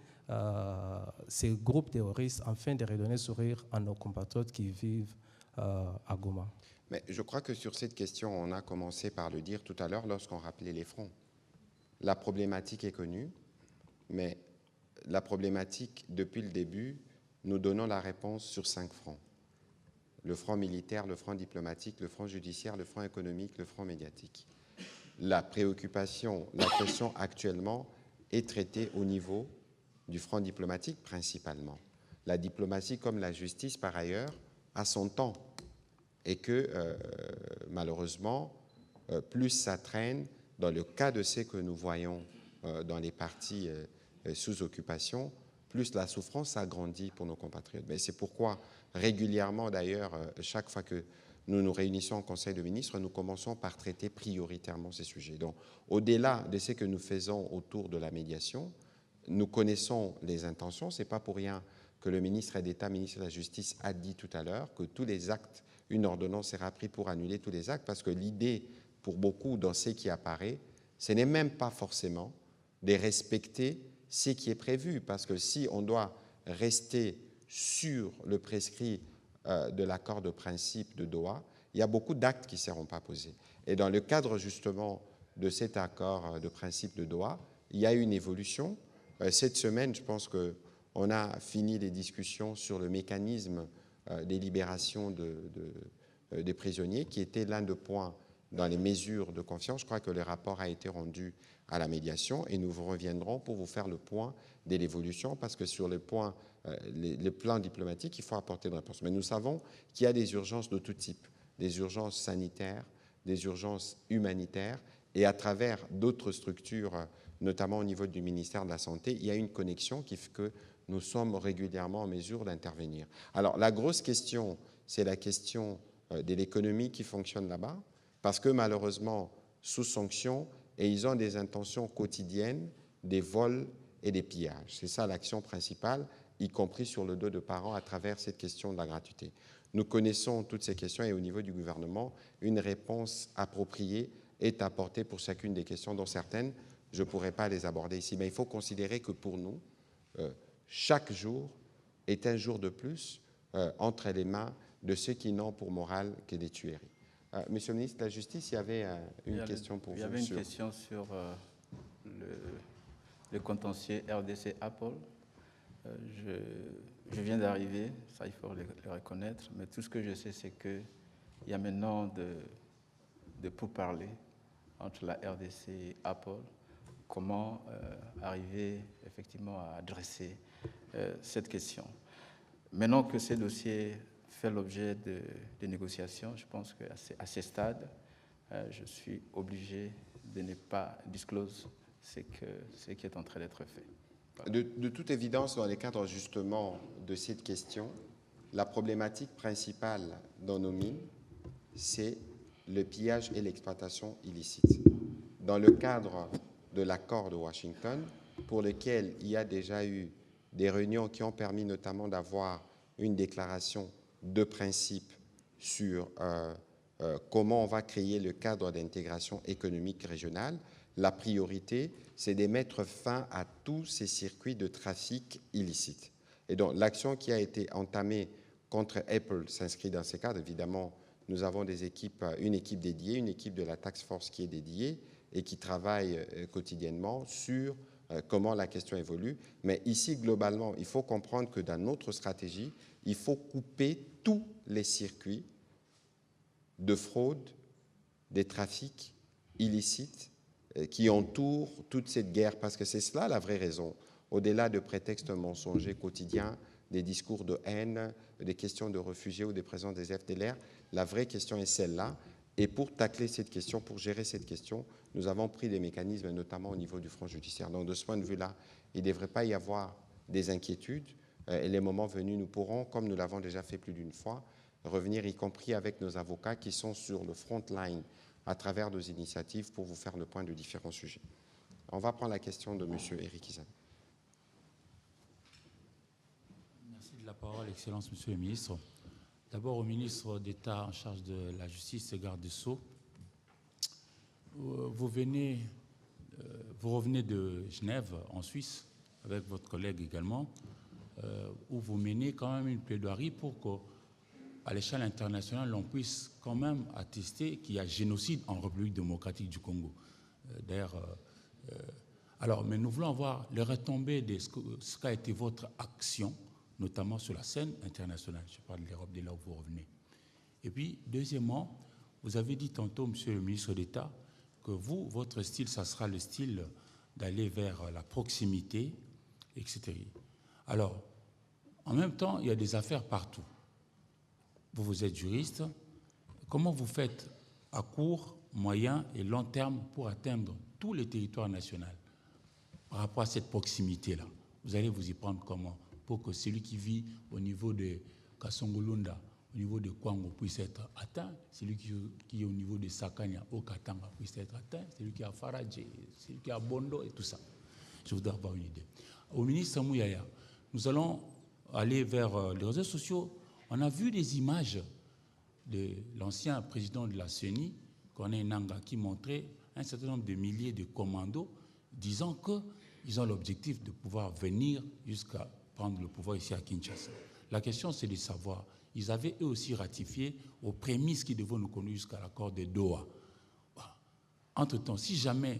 ces groupes terroristes afin de redonner sourire à nos compatriotes qui vivent à Goma? Mais je crois que sur cette question, on a commencé par le dire tout à l'heure lorsqu'on rappelait les fronts. La problématique est connue, mais la problématique, depuis le début, nous donnons la réponse sur 5 fronts. Le front militaire, le front diplomatique, le front judiciaire, le front économique, le front médiatique. La préoccupation, la question actuellement est traitée au niveau du front diplomatique principalement. La diplomatie comme la justice, par ailleurs, a son temps et que malheureusement, plus ça traîne, dans le cas de ce que nous voyons dans les partis sous occupation, plus la souffrance s'agrandit pour nos compatriotes. Mais c'est pourquoi régulièrement, d'ailleurs, chaque fois que nous nous réunissons en Conseil de ministres, nous commençons par traiter prioritairement ces sujets. Donc, au-delà de ce que nous faisons autour de la médiation, nous connaissons les intentions. Ce n'est pas pour rien que le ministre d'État, ministre de la Justice, a dit tout à l'heure que tous les actes, une ordonnance sera prise pour annuler tous les actes, parce que l'idée, pour beaucoup dans ce qui apparaît, ce n'est même pas forcément de respecter ce qui est prévu, parce que si on doit rester sur le prescrit de l'accord de principe de Doha, il y a beaucoup d'actes qui ne seront pas posés. Et dans le cadre justement de cet accord de principe de Doha, il y a une évolution. Cette semaine, je pense qu'on a fini les discussions sur le mécanisme des libérations des prisonniers, qui était l'un des points dans les mesures de confiance. Je crois que le rapport a été rendu à la médiation et nous vous reviendrons pour vous faire le point de l'évolution, parce que sur le plan diplomatique, il faut apporter une réponse. Mais nous savons qu'il y a des urgences de tout type, des urgences sanitaires, des urgences humanitaires, et à travers d'autres structures, notamment au niveau du ministère de la Santé, il y a une connexion qui fait que nous sommes régulièrement en mesure d'intervenir. Alors, la grosse question, c'est la question de l'économie qui fonctionne là-bas, parce que malheureusement, sous sanction, et ils ont des intentions quotidiennes, des vols et des pillages. C'est ça l'action principale, y compris sur le dos de parents à travers cette question de la gratuité. Nous connaissons toutes ces questions et au niveau du gouvernement, une réponse appropriée est apportée pour chacune des questions, dont certaines, je ne pourrais pas les aborder ici. Mais il faut considérer que pour nous, chaque jour est un jour de plus entre les mains de ceux qui n'ont pour morale que des tueries. Monsieur le ministre de la Justice, il y avait une question pour vous. Il y avait une question sur le contentieux RDC Apple. Je viens d'arriver, ça il faut le reconnaître, mais tout ce que je sais, c'est qu'il y a maintenant de pourparlers entre la RDC et Apple. Comment arriver effectivement à adresser cette question. Maintenant que ce dossier fait l'objet de négociations, je pense qu'à ce stade, je suis obligé de ne pas disclose ce qui est en train d'être fait. Voilà. De toute évidence, dans le cadre justement de cette question, la problématique principale dans nos mines, c'est le pillage et l'exploitation illicite. Dans le cadre de l'accord de Washington, pour lequel il y a déjà eu des réunions qui ont permis notamment d'avoir une déclaration de principe sur comment on va créer le cadre d'intégration économique régionale, la priorité, c'est de mettre fin à tous ces circuits de trafic illicite. Et donc, l'action qui a été entamée contre Apple s'inscrit dans ce cadre. Évidemment, nous avons des équipes, une équipe dédiée, une équipe de la Task Force qui est dédiée et qui travaille quotidiennement sur comment la question évolue. Mais ici, globalement, il faut comprendre que dans notre stratégie, il faut couper tous les circuits de fraude, des trafics illicites qui entourent toute cette guerre, parce que c'est cela la vraie raison. Au-delà de prétextes mensongers quotidiens, des discours de haine, des questions de réfugiés ou des présences des FDLR, la vraie question est celle-là. Et pour tacler cette question, pour gérer cette question, nous avons pris des mécanismes, notamment au niveau du front judiciaire. Donc, de ce point de vue-là, il ne devrait pas y avoir des inquiétudes. Et les moments venus, nous pourrons, comme nous l'avons déjà fait plus d'une fois, revenir, y compris avec nos avocats qui sont sur le front line à travers nos initiatives pour vous faire le point de différents sujets. On va prendre la question de M. Éric Izan. Merci de la parole, Excellence, Monsieur le Ministre. D'abord au ministre d'État en charge de la justice et garde des Sceaux. Vous revenez de Genève, en Suisse, avec votre collègue également, où vous menez quand même une plaidoirie pour qu'à l'échelle internationale, on puisse quand même attester qu'il y a génocide en République démocratique du Congo. D'ailleurs, mais nous voulons avoir les retombées de ce qu'a été votre action, notamment sur la scène internationale. Je parle de l'Europe, dès là où vous revenez. Et puis, deuxièmement, vous avez dit tantôt, Monsieur le ministre d'État, que vous, votre style, ça sera le style d'aller vers la proximité, etc. Alors, en même temps, il y a des affaires partout. Vous êtes juriste. Comment vous faites à court, moyen et long terme pour atteindre tous les territoires nationaux par rapport à cette proximité-là? Vous allez vous y prendre comment pour que celui qui vit au niveau de Kasongolunda, au niveau de Kwango puisse être atteint, celui qui est au niveau de Sakanya, au Katanga puisse être atteint, celui qui est à Faradje, celui qui est à Bondo et tout ça. Je voudrais avoir une idée. Au ministre Mouyaya, nous allons aller vers les réseaux sociaux. On a vu des images de l'ancien président de la CENI, Corneille Nangaa, qui montrait un certain nombre de milliers de commandos disant qu'ils ont l'objectif de pouvoir venir jusqu'à prendre le pouvoir ici à Kinshasa. La question, c'est de savoir, ils avaient eux aussi ratifié aux prémices qui devaient nous conduire jusqu'à l'accord de Doha. Entre-temps, si jamais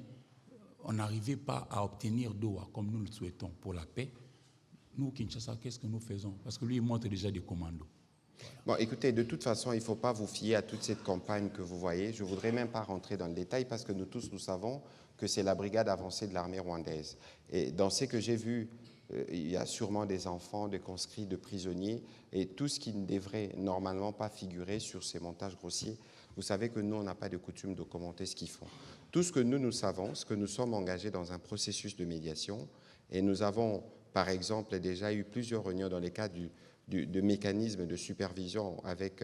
on n'arrivait pas à obtenir Doha comme nous le souhaitons pour la paix, nous, Kinshasa, qu'est-ce que nous faisons? Parce que lui, il montre déjà des commandos. Voilà. Bon, écoutez, de toute façon, il ne faut pas vous fier à toute cette campagne que vous voyez. Je ne voudrais même pas rentrer dans le détail parce que nous tous, nous savons que c'est la brigade avancée de l'armée rwandaise. Et dans ce que j'ai vu, il y a sûrement des enfants, des conscrits, de prisonniers, et tout ce qui ne devrait normalement pas figurer sur ces montages grossiers. Vous savez que nous, on n'a pas de coutume de commenter ce qu'ils font. Tout ce que nous savons, c'est que nous sommes engagés dans un processus de médiation, et nous avons, par exemple, déjà eu plusieurs réunions dans les cadres de mécanismes de supervision avec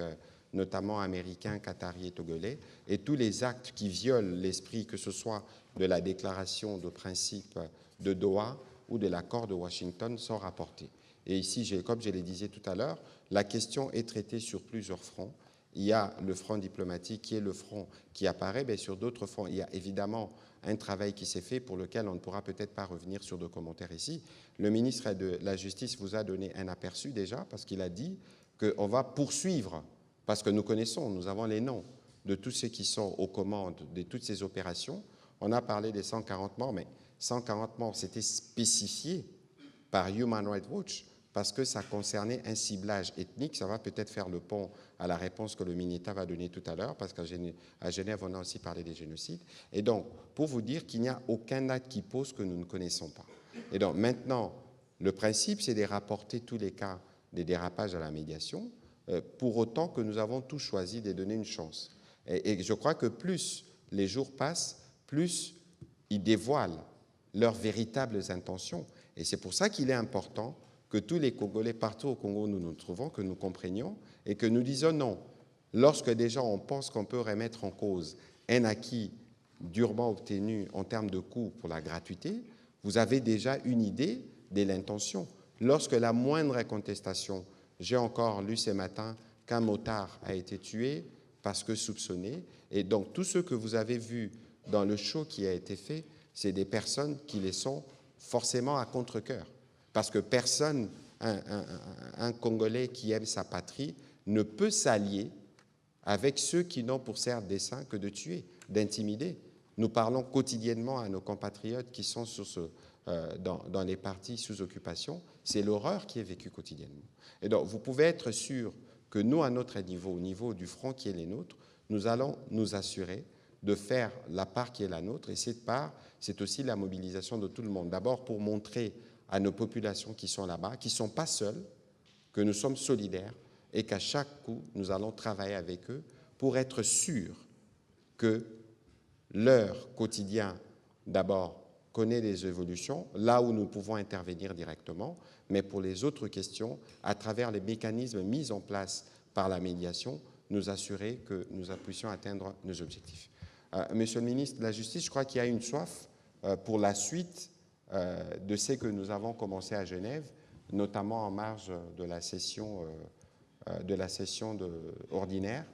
notamment américains, qataris et togolais, et tous les actes qui violent l'esprit, que ce soit de la déclaration de principe de Doha ou de l'accord de Washington, sont rapportés. Et ici, comme je le disais tout à l'heure, la question est traitée sur plusieurs fronts. Il y a le front diplomatique qui est le front qui apparaît, mais sur d'autres fronts, il y a évidemment un travail qui s'est fait pour lequel on ne pourra peut-être pas revenir sur de commentaires ici. Le ministre de la Justice vous a donné un aperçu déjà, parce qu'il a dit qu'on va poursuivre, parce que nous connaissons, nous avons les noms de tous ceux qui sont aux commandes de toutes ces opérations. On a parlé des 140 morts, mais 140 morts, c'était spécifié par Human Rights Watch, parce que ça concernait un ciblage ethnique. Ça va peut-être faire le pont à la réponse que le ministre va donner tout à l'heure, parce qu'à Genève, on a aussi parlé des génocides. Et donc, pour vous dire qu'il n'y a aucun acte qui pose que nous ne connaissons pas. Et donc, maintenant, le principe, c'est de rapporter tous les cas des dérapages à la médiation, pour autant que nous avons tous choisi de donner une chance. Et je crois que plus les jours passent, plus ils dévoilent leurs véritables intentions. Et c'est pour ça qu'il est important que tous les Congolais, partout au Congo où nous nous trouvons, que nous comprenions et que nous disions non. Lorsque déjà on pense qu'on peut remettre en cause un acquis durement obtenu en termes de coûts pour la gratuité, vous avez déjà une idée de l'intention. Lorsque la moindre contestation, j'ai encore lu ce matin qu'un motard a été tué parce que soupçonné, et donc tout ce que vous avez vu dans le show qui a été fait, c'est des personnes qui les sont forcément à contre-cœur. Parce que personne, un Congolais qui aime sa patrie, ne peut s'allier avec ceux qui n'ont pour certes dessein que de tuer, d'intimider. Nous parlons quotidiennement à nos compatriotes qui sont dans les partis sous occupation. C'est l'horreur qui est vécue quotidiennement. Et donc, vous pouvez être sûr que nous, à notre niveau, au niveau du front qui est le nôtre, nous allons nous assurer de faire la part qui est la nôtre. Et cette part, c'est aussi la mobilisation de tout le monde. D'abord, pour montrer à nos populations qui sont là-bas, qui ne sont pas seules, que nous sommes solidaires et qu'à chaque coup, nous allons travailler avec eux pour être sûrs que leur quotidien, d'abord, connaît des évolutions, là où nous pouvons intervenir directement, mais pour les autres questions, à travers les mécanismes mis en place par la médiation, nous assurer que nous puissions atteindre nos objectifs. Monsieur le ministre de la Justice, je crois qu'il y a une soif pour la suite de ce que nous avons commencé à Genève, notamment en marge de la session, ordinaire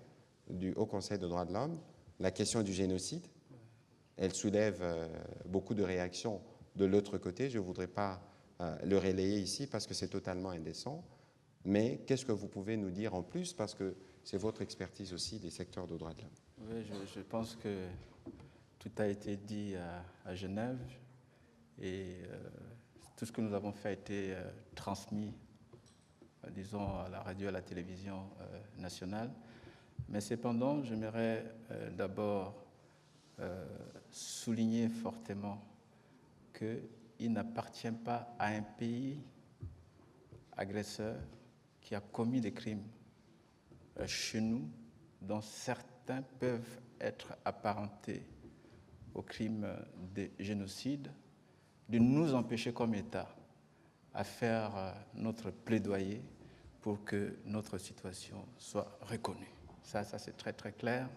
du Haut Conseil des droits de l'homme. La question du génocide, elle soulève beaucoup de réactions de l'autre côté. Je ne voudrais pas le relayer ici parce que c'est totalement indécent. Mais qu'est-ce que vous pouvez nous dire en plus, parce que c'est votre expertise aussi des secteurs de droits de l'homme? Oui, je pense que tout a été dit à Genève et tout ce que nous avons fait a été transmis, disons, à la radio et à la télévision nationale. Mais cependant, j'aimerais d'abord souligner fortement qu'il n'appartient pas à un pays agresseur qui a commis des crimes chez nous, dont certains peuvent être apparentés aux crimes de génocide, de nous empêcher comme État à faire notre plaidoyer pour que notre situation soit reconnue. Ça c'est très très clair.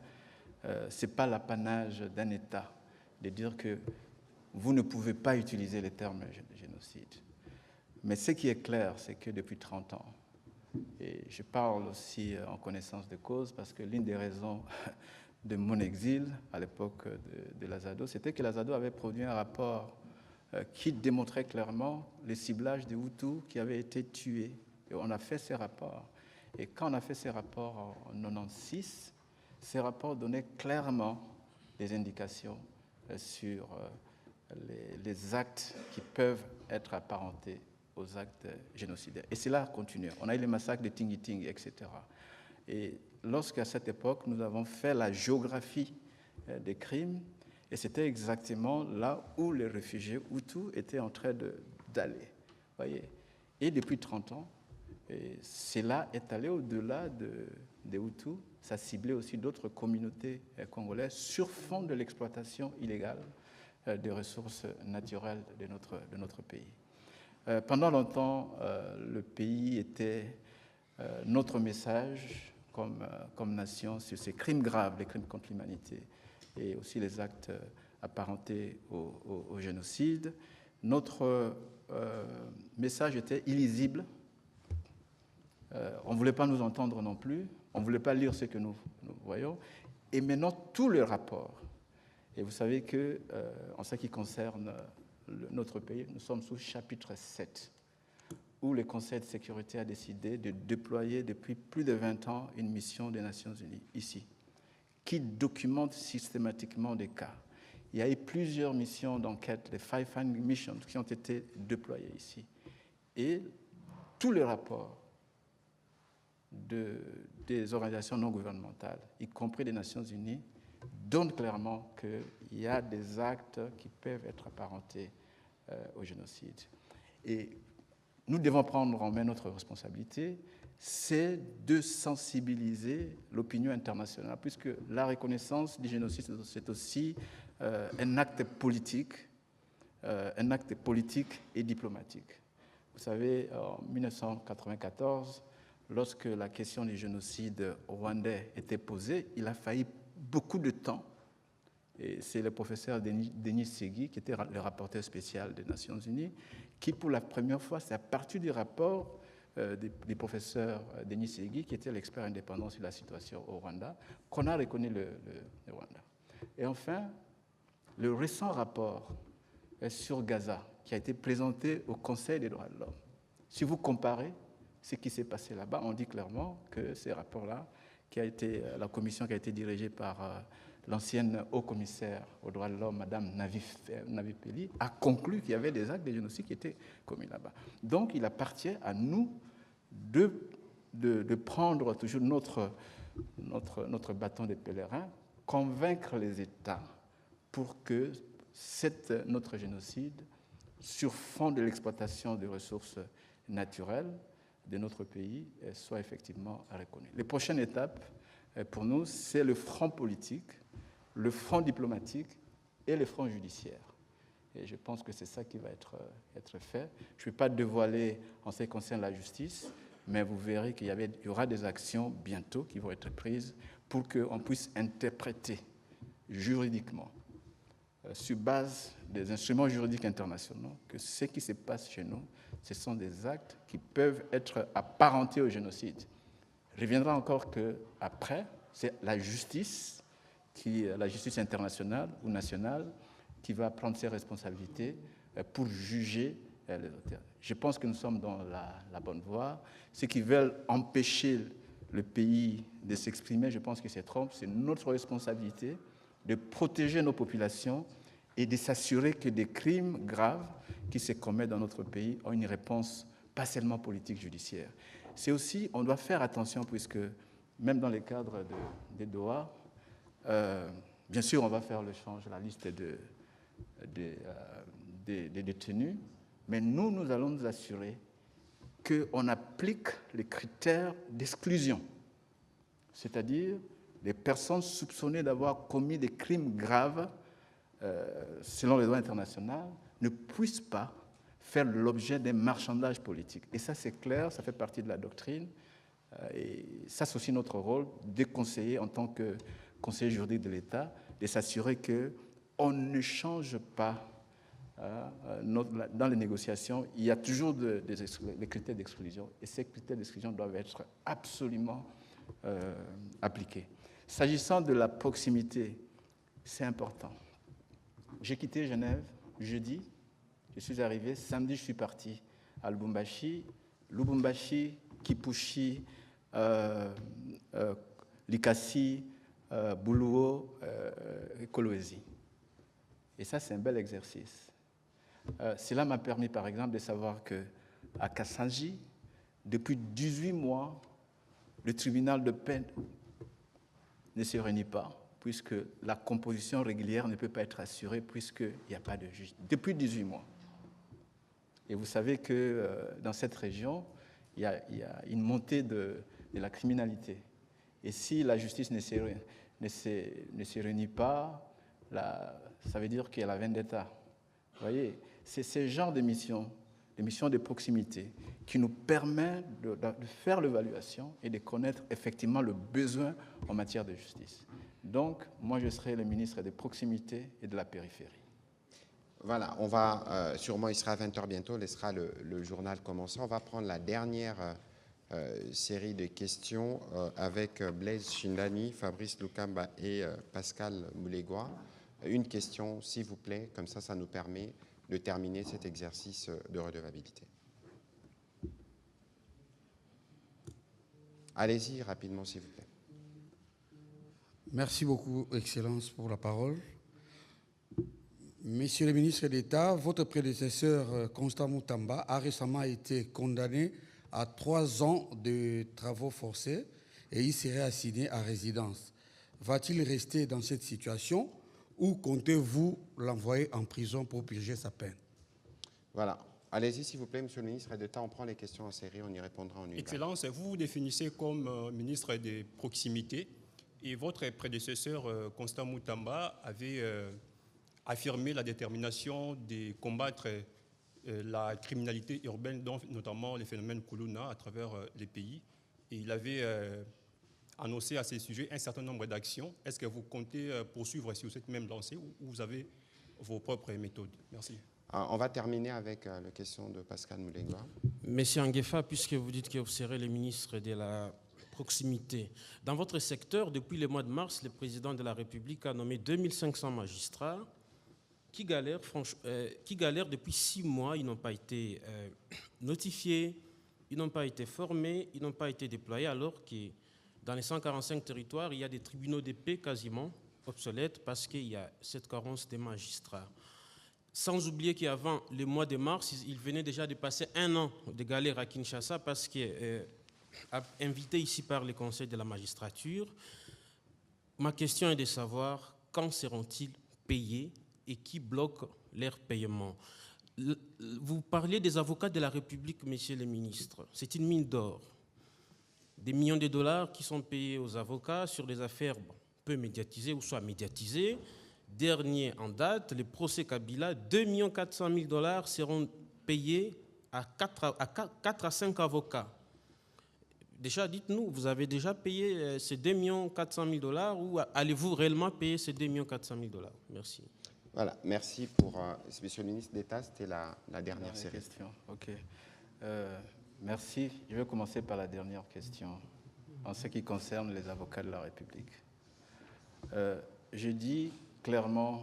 Ce n'est pas l'apanage d'un État de dire que vous ne pouvez pas utiliser le terme génocide. Mais ce qui est clair, c'est que depuis 30 ans, et je parle aussi en connaissance de cause, parce que l'une des raisons de mon exil à l'époque de l'Azado, c'était que l'Azado avait produit un rapport qui démontrait clairement le ciblage des Hutus qui avaient été tués. Et on a fait ces rapports. Et quand on a fait ces rapports en 1996, ces rapports donnaient clairement des indications sur les actes qui peuvent être apparentés aux actes génocidaires. Et cela continue. On a eu les massacres de Tingiting, etc. Et lorsqu'à cette époque, nous avons fait la géographie des crimes, et c'était exactement là où les réfugiés Hutus étaient en train d'aller. Voyez. Et depuis 30 ans, cela est allé au-delà des Hutus. Ça ciblait aussi d'autres communautés congolaises sur fond de l'exploitation illégale des ressources naturelles de notre pays. Pendant longtemps, le pays était notre message comme nation sur ces crimes graves, les crimes contre l'humanité et aussi les actes apparentés au génocide. Notre message était illisible. On ne voulait pas nous entendre non plus. On ne voulait pas lire ce que nous voyons. Et maintenant, tous les rapports. Et vous savez qu'en ce qui concerne notre pays, nous sommes sous chapitre 7, où le Conseil de sécurité a décidé de déployer depuis plus de 20 ans une mission des Nations Unies, ici, qui documente systématiquement des cas. Il y a eu plusieurs missions d'enquête, les fact-finding missions, qui ont été déployées ici. Et tous les rapports des organisations non gouvernementales, y compris des Nations Unies, donnent clairement qu'il y a des actes qui peuvent être apparentés au génocide. Et nous devons prendre en main notre responsabilité, c'est de sensibiliser l'opinion internationale, puisque la reconnaissance du génocide, c'est aussi un acte politique et diplomatique. Vous savez, en 1994, lorsque la question du génocide rwandais était posée, il a fallu beaucoup de temps. Et c'est le professeur Denis Segui, qui était le rapporteur spécial des Nations Unies, qui, pour la première fois, c'est à partir du rapport du professeur Denis Segui, qui était l'expert indépendant sur la situation au Rwanda, qu'on a reconnu le Rwanda. Et enfin, le récent rapport sur Gaza, qui a été présenté au Conseil des droits de l'homme. Si vous comparez ce qui s'est passé là-bas, on dit clairement que ces rapports-là, la commission qui a été dirigée par l'ancienne haut-commissaire aux droits de l'homme, Mme Navi Peli, a conclu qu'il y avait des actes de génocide qui étaient commis là-bas. Donc, il appartient à nous de prendre toujours notre bâton de pèlerin, convaincre les États pour que notre génocide, sur fond de l'exploitation des ressources naturelles de notre pays, soit effectivement reconnu. Les prochaines étapes, pour nous, c'est le front politique, le front diplomatique et le front judiciaire. Et je pense que c'est ça qui va être fait. Je ne vais pas dévoiler en ce qui concerne la justice, mais vous verrez qu'il y aura des actions bientôt qui vont être prises pour qu'on puisse interpréter juridiquement, sur base des instruments juridiques internationaux, que ce qui se passe chez nous, ce sont des actes qui peuvent être apparentés au génocide. Il reviendra encore qu'après, c'est la justice internationale ou nationale qui va prendre ses responsabilités pour juger les auteurs. Je pense que nous sommes dans la bonne voie. Ceux qui veulent empêcher le pays de s'exprimer, je pense que c'est trompent. C'est notre responsabilité de protéger nos populations et de s'assurer que des crimes graves qui se commettent dans notre pays ont une réponse pas seulement politique, judiciaire. C'est aussi, on doit faire attention, puisque même dans le cadre des Doha, bien sûr, on va faire l'échange, la liste des détenus, mais nous allons nous assurer qu'on applique les critères d'exclusion, c'est-à-dire les personnes soupçonnées d'avoir commis des crimes graves selon les lois internationales ne puissent pas faire l'objet d'un marchandage politique. Et ça, c'est clair, ça fait partie de la doctrine. Et ça, c'est aussi notre rôle de conseiller en tant que conseiller juridique de l'État, de s'assurer qu'on ne change pas dans les négociations. Il y a toujours des critères d'exclusion et ces critères d'exclusion doivent être absolument appliqués. S'agissant de la proximité, c'est important. J'ai quitté Genève jeudi, je suis arrivé, samedi je suis parti à Lubumbashi, Kipushi, Likasi, Buluo et Kolwezi. Et ça, c'est un bel exercice. Cela m'a permis, par exemple, de savoir qu'à Kassanji, depuis 18 mois, le tribunal de peine ne se réunit pas, puisque la composition régulière ne peut pas être assurée, puisqu'il n'y a pas de juge. Depuis 18 mois. Et vous savez que dans cette région, il y a une montée de la criminalité. Et si la justice ne se réunit pas, ça veut dire qu'il y a la vendetta. Vous voyez, c'est ce genre de missions de proximité, qui nous permet de faire l'évaluation et de connaître effectivement le besoin en matière de justice. Donc, moi, je serai le ministre des proximités et de la périphérie. Voilà, on va, sûrement il sera à 20h bientôt, laissera le journal commencer. On va prendre la dernière série de questions avec Blaise Shindani, Fabrice Lukamba et Pascal Moulegua. Une question, s'il vous plaît, comme ça nous permet de terminer cet exercice de redevabilité. Allez-y rapidement, s'il vous plaît. Merci beaucoup, Excellence, pour la parole. Monsieur le ministre d'État, votre prédécesseur, Constant Moutamba, a récemment été condamné à 3 ans de travaux forcés et il serait assigné à résidence. Va-t-il rester dans cette situation ou comptez-vous l'envoyer en prison pour purger sa peine? Voilà. Allez-y, s'il vous plaît, Monsieur le ministre d'État. On prend les questions en série, on y répondra en une. Excellence, vous vous définissez comme ministre des proximités et votre prédécesseur, Constant Moutamba, avait affirmé la détermination de combattre la criminalité urbaine, dont notamment les phénomènes Kuluna à travers les pays. Et il avait annoncé à ces sujets un certain nombre d'actions. Est-ce que vous comptez poursuivre sur cette même lancée ou vous avez vos propres méthodes? Merci. On va terminer avec la question de Pascal Moulegua. Monsieur Anguefa, puisque vous dites que vous serez le ministre de la proximité, dans votre secteur, depuis le mois de mars, le président de la République a nommé 2500 magistrats qui galèrent depuis 6 mois. Ils n'ont pas été notifiés, ils n'ont pas été formés, ils n'ont pas été déployés, alors que dans les 145 territoires, il y a des tribunaux de paix quasiment obsolètes parce qu'il y a cette carence des magistrats. Sans oublier qu'avant le mois de mars, il venait déjà de passer 1 an de galère à Kinshasa parce que, invité ici par le Conseil de la magistrature, ma question est de savoir quand seront-ils payés et qui bloque leur paiement. Vous parliez des avocats de la République, monsieur le ministre. C'est une mine d'or. Des millions de dollars qui sont payés aux avocats sur des affaires peu médiatisées ou soit médiatisées. Dernier en date, le procès Kabila, 2 400 000 $ seront payés à 4 à 5 avocats. déjà, dites-nous, vous avez déjà payé ces 2 400 000 $ ou allez-vous réellement payer ces 2 400 000 $? Merci. Voilà, merci pour... Monsieur le ministre d'État, c'était la dernière série. Question. OK. Merci. Je vais commencer par la dernière question, en ce qui concerne les avocats de la République. Je dis clairement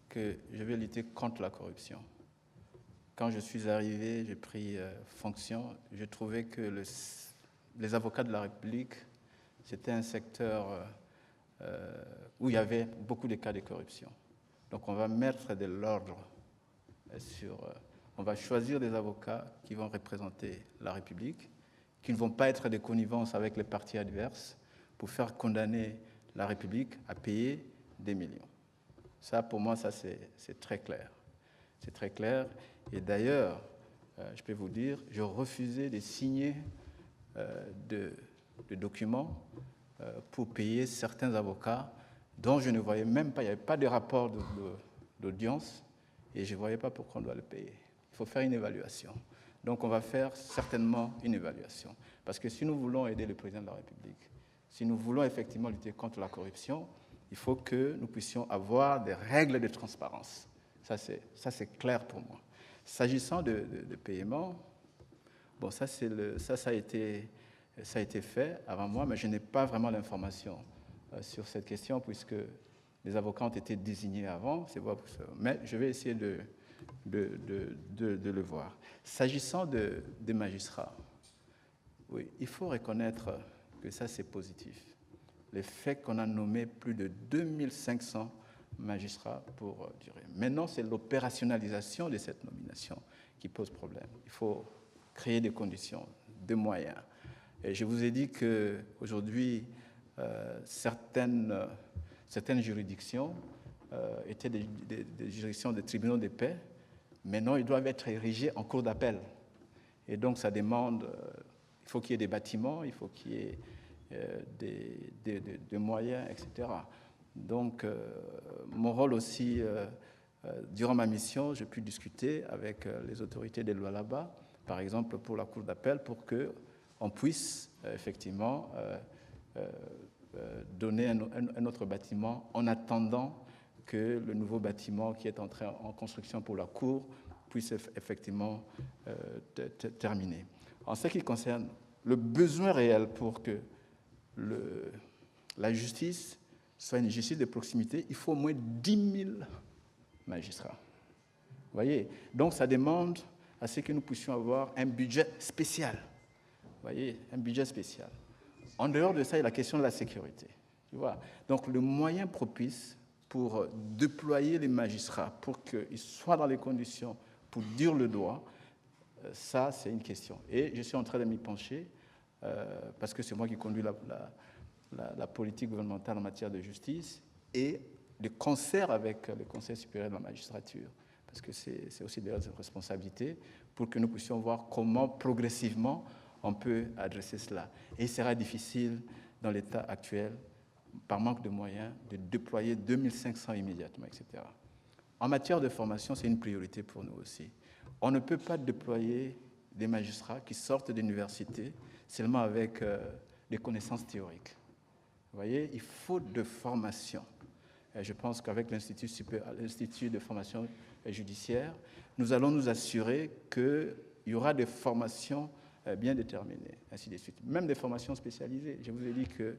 que je vais lutter contre la corruption. Quand je suis arrivé, j'ai pris fonction, je trouvais que les avocats de la République, c'était un secteur où il y avait beaucoup de cas de corruption. Donc on va mettre de l'ordre on va choisir des avocats qui vont représenter la République, qui ne vont pas être des connivences avec les partis adverses pour faire condamner la République à payer des millions. Ça, pour moi, ça c'est très clair. C'est très clair. Et d'ailleurs, je peux vous dire, je refusais de signer de documents pour payer certains avocats dont je ne voyais même pas, il n'y avait pas de rapport d'audience et je ne voyais pas pourquoi on doit le payer. Il faut faire une évaluation. Donc on va faire certainement une évaluation. Parce que si nous voulons aider le président de la République, si nous voulons effectivement lutter contre la corruption, il faut que nous puissions avoir des règles de transparence. Ça c'est clair pour moi. S'agissant de paiement, bon, ça a été fait avant moi, mais je n'ai pas vraiment l'information sur cette question puisque les avocats ont été désignés avant. Mais je vais essayer de le voir. S'agissant des magistrats, oui, il faut reconnaître que ça c'est positif. Le fait qu'on a nommé plus de 2500 magistrats pour durer. Maintenant, c'est l'opérationnalisation de cette nomination qui pose problème. Il faut créer des conditions, des moyens. Et je vous ai dit qu'aujourd'hui, certaines juridictions étaient des juridictions des tribunaux de paix. Maintenant, ils doivent être érigés en cour d'appel. Et donc, ça demande, il faut qu'il y ait des bâtiments, il faut qu'il y ait des moyens, etc. Donc, mon rôle aussi, durant ma mission, j'ai pu discuter avec les autorités des lois là-bas, par exemple pour la cour d'appel, pour qu'on puisse effectivement donner un autre bâtiment en attendant que le nouveau bâtiment qui est entré en construction pour la cour puisse effectivement terminer. En ce qui concerne le besoin réel pour que la justice soit une justice de proximité, il faut au moins 10 000 magistrats. Vous voyez? Donc ça demande à ce que nous puissions avoir un budget spécial. Vous voyez? Un budget spécial. En dehors de ça, il y a la question de la sécurité. Tu vois? Donc le moyen propice pour déployer les magistrats, pour qu'ils soient dans les conditions pour dire le droit, ça c'est une question. Et je suis en train de m'y pencher, parce que c'est moi qui conduis la politique gouvernementale en matière de justice, et de concert avec le Conseil supérieur de la magistrature, parce que c'est aussi des responsabilités, pour que nous puissions voir comment progressivement on peut adresser cela. Et il sera difficile, dans l'état actuel, par manque de moyens, de déployer 2500 immédiatement, etc. En matière de formation, c'est une priorité pour nous aussi. On ne peut pas déployer des magistrats qui sortent d'université seulement avec des connaissances théoriques. Vous voyez, il faut de formation. Et je pense qu'avec l'Institut de formation judiciaire, nous allons nous assurer qu'il y aura des formations bien déterminées, ainsi de suite. Même des formations spécialisées. Je vous ai dit que,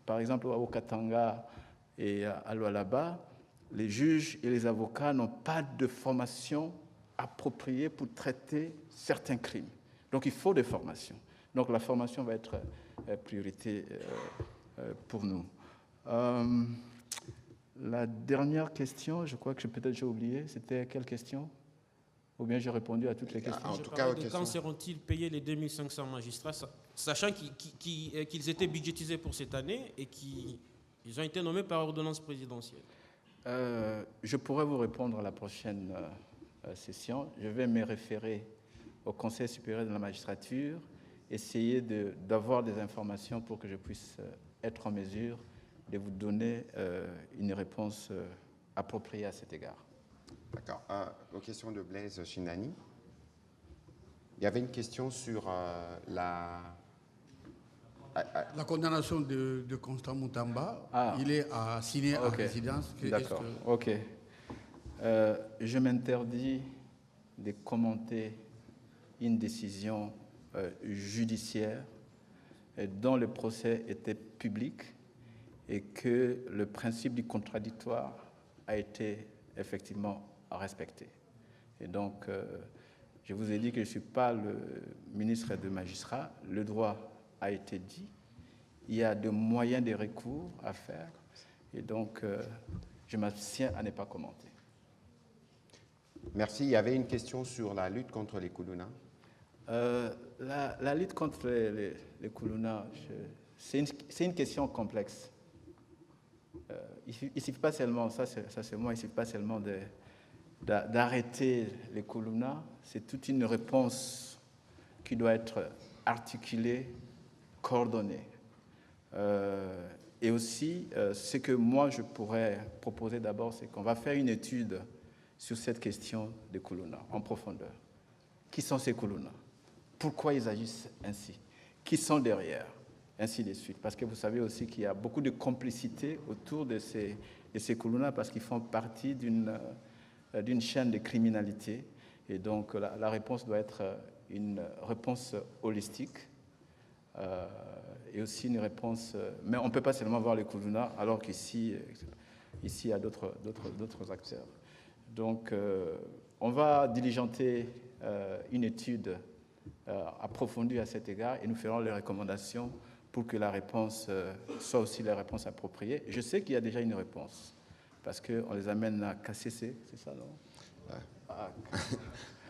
par exemple, au Katanga et à Lualaba, les juges et les avocats n'ont pas de formation appropriée pour traiter certains crimes. Donc il faut des formations. Donc la formation va être priorité pour nous. La dernière question, je crois que peut-être j'ai oublié, c'était quelle question? Ou bien j'ai répondu à toutes les questions? En tout cas, aux questions. Quand seront-ils payés les 2500 magistrats, sachant qu'ils étaient budgétisés pour cette année et qu'ils ont été nommés par ordonnance présidentielle? Je pourrais vous répondre à la prochaine session. Je vais me référer au Conseil supérieur de la magistrature, essayer d'avoir des informations pour que je puisse être en mesure de vous donner une réponse appropriée à cet égard. D'accord. Aux questions de Blaise Chinani. Il y avait une question sur La condamnation de Constant Moutamba, il est assigné à résidence. D'accord, ok. Je m'interdis de commenter une décision judiciaire dont le procès était public et que le principe du contradictoire a été effectivement respecté. Et donc, je vous ai dit que je ne suis pas le ministre des magistrats. Le droit a été dit. Il y a des moyens de recours à faire. Et donc, je m'abstiens à ne pas commenter. Merci. Il y avait une question sur la lutte contre les koulouna. La lutte contre les koulouna, c'est une question complexe. Il ne suffit pas seulement, ça c'est moi, il ne suffit pas seulement d'arrêter les koulouna, c'est toute une réponse qui doit être articulée, coordonnée. Et aussi, ce que moi je pourrais proposer d'abord, c'est qu'on va faire une étude sur cette question des koulouna en profondeur. Qui sont ces koulouna? Pourquoi ils agissent ainsi? Qui sont derrière? Ainsi de suite. Parce que vous savez aussi qu'il y a beaucoup de complicité autour de ces koulouna parce qu'ils font partie d'une chaîne de criminalité. Et donc, la réponse doit être une réponse holistique et aussi une réponse... mais on ne peut pas seulement voir les koulouna alors qu'ici, il y a d'autres acteurs. Donc, on va diligenter une étude approfondie à cet égard et nous ferons les recommandations pour que la réponse soit aussi la réponse appropriée. Je sais qu'il y a déjà une réponse, parce qu'on les amène à KCC, c'est ça, non?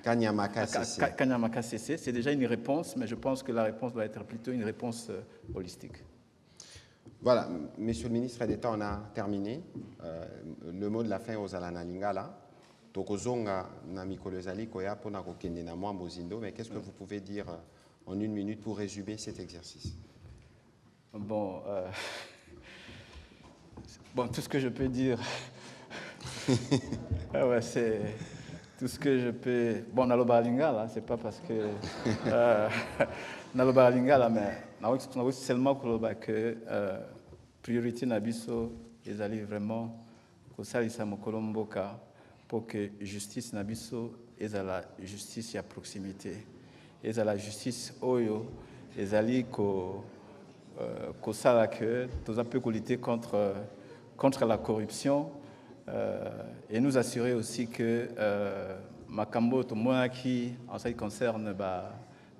Kanyama KCC. Kanyama KCC, c'est déjà une réponse, mais je pense que la réponse doit être plutôt une réponse holistique. Voilà, Monsieur le ministre d'État, on a terminé. Le mot de la fin aux Alana Lingala. Tokozonga na mikolo ezali koya pona kokende na mwa mozindo, mais qu'est-ce que vous pouvez dire en une minute pour résumer cet exercice? Bon, tout ce que je peux dire, c'est tout ce que je peux... Bon, naloba lingala, c'est pas parce que... naloba lingala, mais on a seulement que priorité nabiso, ils allaient vraiment kosalisa mokolo mboka pour que justice nabiso et la justice à proximité, et la justice oyo, ils allaient kosala que tous peu lutter contre la corruption et nous assurer aussi que makambo to mona qui en ce qui concerne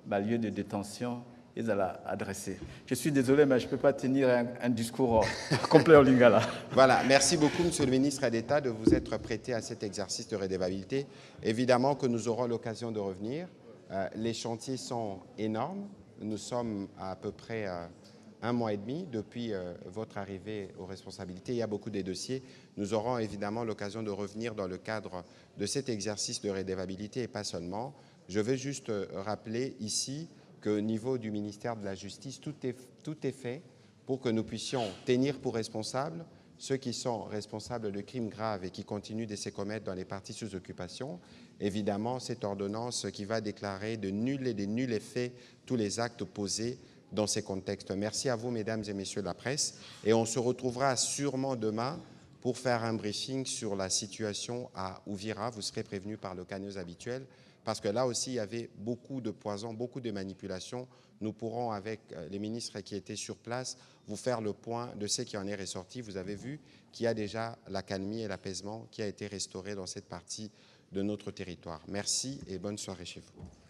lieu de détention ils allaient adresser. Je suis désolé, mais je ne peux pas tenir un discours complet au Lingala. Voilà, merci beaucoup, Monsieur le ministre d'État, de vous être prêté à cet exercice de redevabilité. Évidemment que nous aurons l'occasion de revenir. Les chantiers sont énormes. Nous sommes à peu près 1 mois et demi depuis votre arrivée aux responsabilités. Il y a beaucoup de dossiers. Nous aurons évidemment l'occasion de revenir dans le cadre de cet exercice de redevabilité et pas seulement. Je veux juste rappeler ici qu'au niveau du ministère de la Justice, tout est fait pour que nous puissions tenir pour responsables ceux qui sont responsables de crimes graves et qui continuent de se commettre dans les parties sous occupation. Évidemment, cette ordonnance qui va déclarer de nul et de nul effet tous les actes posés dans ces contextes. Merci à vous, mesdames et messieurs de la presse. Et on se retrouvera sûrement demain pour faire un briefing sur la situation à Ouvira. Vous serez prévenus par le canneuse habituel, parce que là aussi, il y avait beaucoup de poison, beaucoup de manipulations. Nous pourrons, avec les ministres qui étaient sur place, vous faire le point de ce qui en est ressorti. Vous avez vu qu'il y a déjà l'accalmie et l'apaisement qui a été restauré dans cette partie de notre territoire. Merci et bonne soirée chez vous.